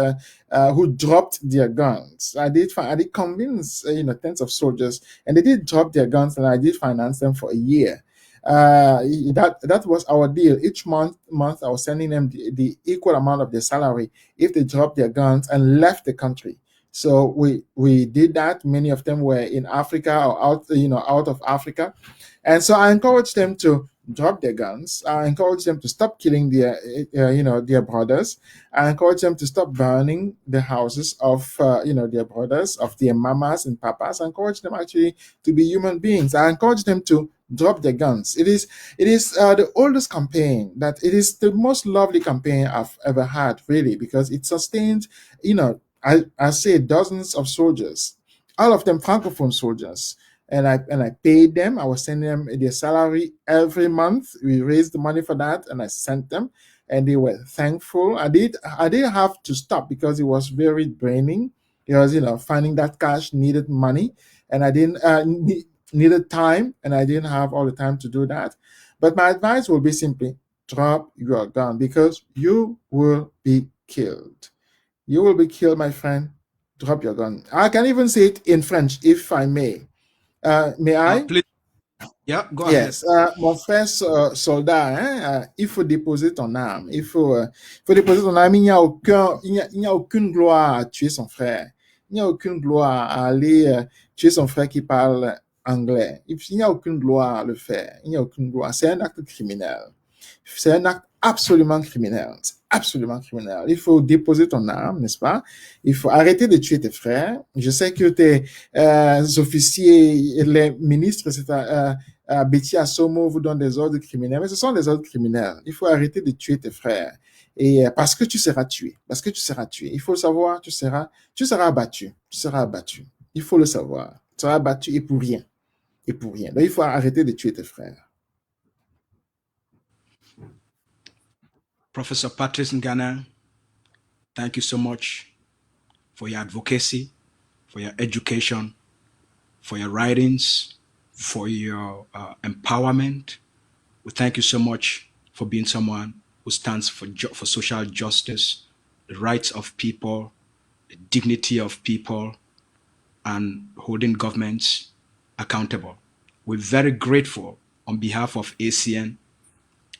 who dropped their guns. I did convince tens of soldiers, and they did drop their guns, and I did finance them for a year. That was our deal. Each month I was sending them the equal amount of their salary if they dropped their guns and left the country. So we did that. Many of them were in Africa or out of Africa. And so I encouraged them to drop their guns. I encouraged them to stop killing their brothers. I encouraged them to stop burning the houses of, their brothers, of their mamas and papas. I encouraged them actually to be human beings. I encouraged them to drop their guns. It is the oldest campaign, that it is the most lovely campaign I've ever had, really, because it sustained, I say dozens of soldiers, all of them Francophone soldiers. And I paid them. I was sending them their salary every month. We raised the money for that, and I sent them, and they were thankful. I did have to stop because it was very draining. Because finding that cash needed money, and I didn't needed time, and I didn't have all the time to do that. But my advice will be simply drop your gun, because you will be killed. You will be killed, my friend. Drop your gun. I can even say it in French, if I may. May I? Please. Yeah, go Yes. ahead. Mon frère soldat, hein, il faut déposer ton arme. Il faut déposer ton arme. Il n'y a aucune gloire à tuer son frère. Il n'y a aucune gloire à aller tuer son frère qui parle anglais. Il n'y a aucune gloire à le faire. Il n'y a aucune gloire. C'est un acte criminel. C'est un acte absolument criminel. C'est absolument criminel. Il faut déposer ton arme, n'est-ce pas? Il faut arrêter de tuer tes frères. Je sais que tes officiers, les ministres, Betty Assomo vous donnent des ordres criminels, mais ce sont des ordres criminels. Il faut arrêter de tuer tes frères. Et parce que tu seras tué. Parce que tu seras tué. Il faut le savoir, tu seras abattu. Tu seras abattu. Il faut le savoir. Tu seras abattu et pour rien. Et pour rien. Donc, il faut arrêter de tuer tes frères. Professor Patrick Nganang, thank you so much for your advocacy, for your education, for your writings, for your empowerment. We thank you so much for being someone who stands for social justice, the rights of people, the dignity of people, and holding governments accountable. We're very grateful on behalf of ACN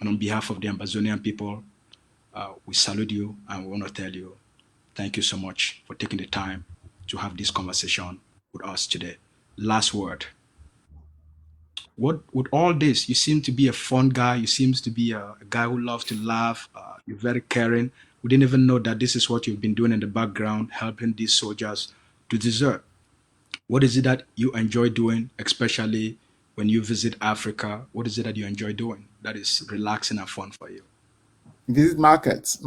and on behalf of the Ambazonian people. We salute you, and we want to tell you thank you so much for taking the time to have this conversation with us today. Last word. What with all this, you seem to be a fun guy. You seem to be a guy who loves to laugh. You're very caring. We didn't even know that this is what you've been doing in the background, helping these soldiers to desert. What is it that you enjoy doing, especially when you visit Africa? What is it that you enjoy doing that is relaxing and fun for you? Visit markets.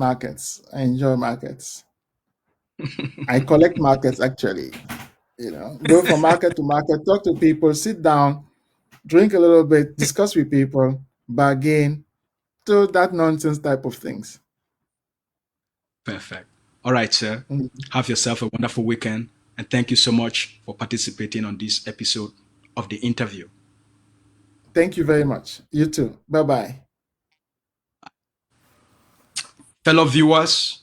I enjoy markets. I collect markets, actually. Go from market to market, talk to people, sit down, drink a little bit, discuss with people, bargain, do that nonsense type of things. Perfect. All right, sir. Have yourself a wonderful weekend, and thank you so much for participating on this episode of the interview. Thank you very much. You too. Bye-bye. Fellow viewers,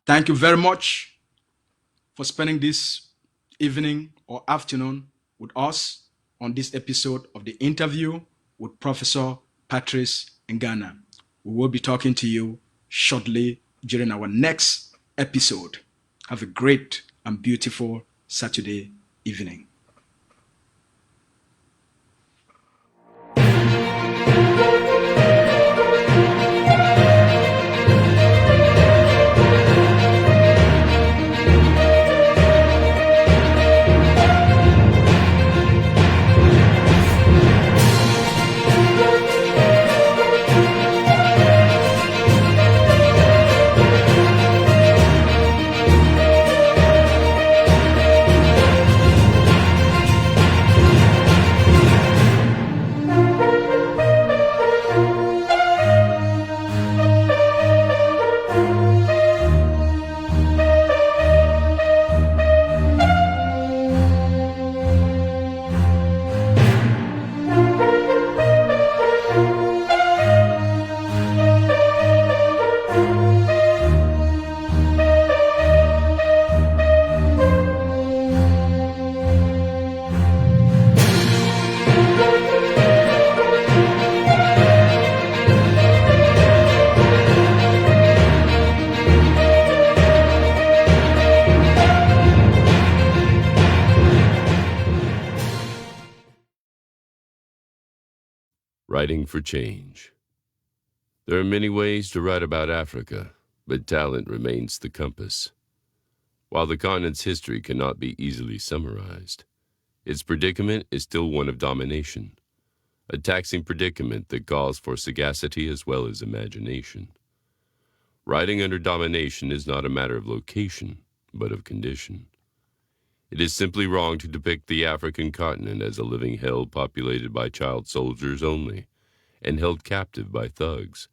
thank you very much for spending this evening or afternoon with us on this episode of the interview with Professor Patrick Nganang. We will be talking to you shortly during our next episode. Have a great and beautiful Saturday evening. Writing for change. There are many ways to write about Africa, but talent remains the compass. While the continent's history cannot be easily summarized, its predicament is still one of domination, a taxing predicament that calls for sagacity as well as imagination. Writing under domination is not a matter of location, but of condition. It is simply wrong to depict the African continent as a living hell populated by child soldiers only, and held captive by thugs.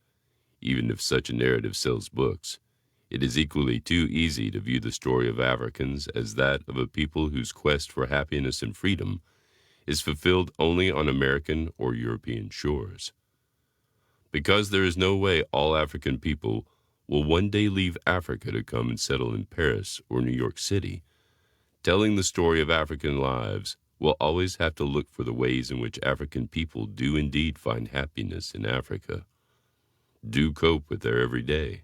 Even if such a narrative sells books, it is equally too easy to view the story of Africans as that of a people whose quest for happiness and freedom is fulfilled only on American or European shores. Because there is no way all African people will one day leave Africa to come and settle in Paris or New York City, telling the story of African lives will always have to look for the ways in which African people do indeed find happiness in Africa, do cope with their everyday,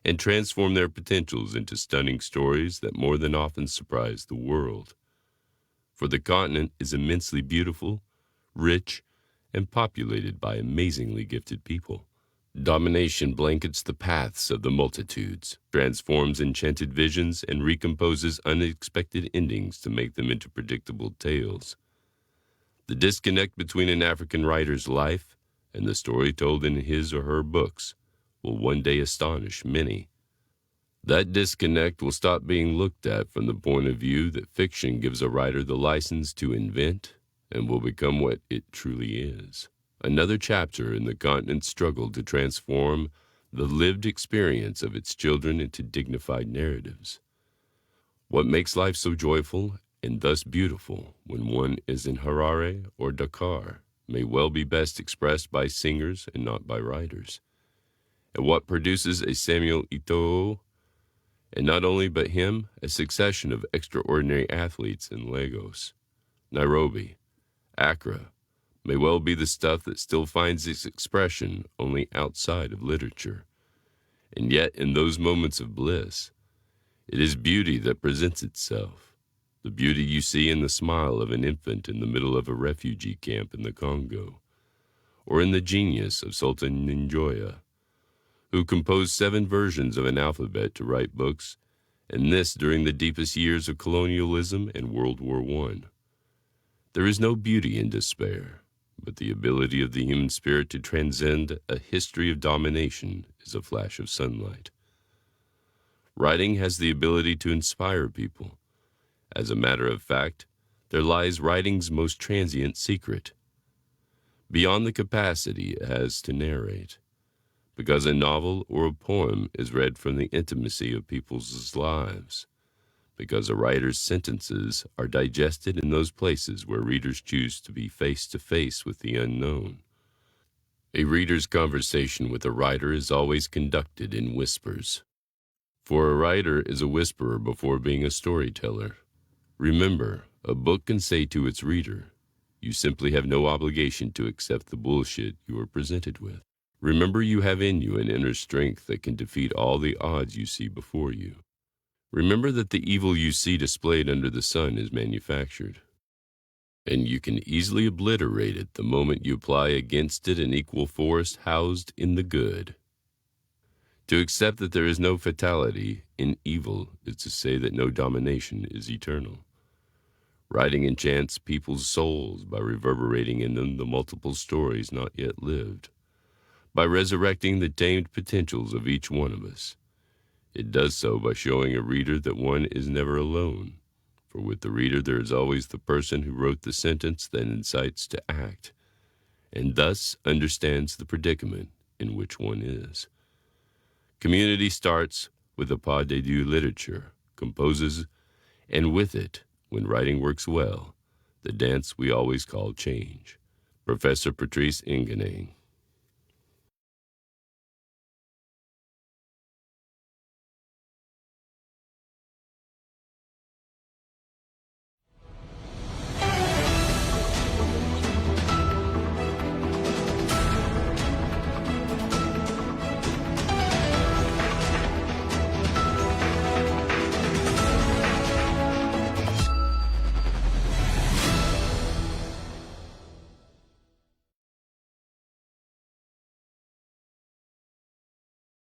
and transform their potentials into stunning stories that more than often surprise the world. For the continent is immensely beautiful, rich, and populated by amazingly gifted people. Domination blankets the paths of the multitudes, transforms enchanted visions, and recomposes unexpected endings to make them into predictable tales. The disconnect between an African writer's life and the story told in his or her books will one day astonish many. That disconnect will stop being looked at from the point of view that fiction gives a writer the license to invent and will become what it truly is. Another chapter in the continent's struggle to transform the lived experience of its children into dignified narratives. What makes life so joyful and thus beautiful when one is in Harare or Dakar may well be best expressed by singers and not by writers. And what produces a Samuel Eto'o, and not only but him, a succession of extraordinary athletes in Lagos, Nairobi, Accra, may well be the stuff that still finds its expression only outside of literature. And yet, in those moments of bliss, it is beauty that presents itself, the beauty you see in the smile of an infant in the middle of a refugee camp in the Congo, or in the genius of Sultan Njoya, who composed 7 versions of an alphabet to write books, and this during the deepest years of colonialism and World War I. There is no beauty in despair, but the ability of the human spirit to transcend a history of domination is a flash of sunlight. Writing has the ability to inspire people. As a matter of fact, there lies writing's most transient secret. Beyond the capacity it has to narrate, because a novel or a poem is read from the intimacy of people's lives, because a writer's sentences are digested in those places where readers choose to be face to face with the unknown. A reader's conversation with a writer is always conducted in whispers. For a writer is a whisperer before being a storyteller. Remember, a book can say to its reader, you simply have no obligation to accept the bullshit you are presented with. Remember, you have in you an inner strength that can defeat all the odds you see before you. Remember that the evil you see displayed under the sun is manufactured, and you can easily obliterate it the moment you apply against it an equal force housed in the good. To accept that there is no fatality in evil is to say that no domination is eternal. Writing enchants people's souls by reverberating in them the multiple stories not yet lived, by resurrecting the tamed potentials of each one of us. It does so by showing a reader that one is never alone, for with the reader there is always the person who wrote the sentence that incites to act, and thus understands the predicament in which one is. Community starts with a pas de deux literature, composes, and with it, when writing works well, the dance we always call change. Professor Patrick Nganang.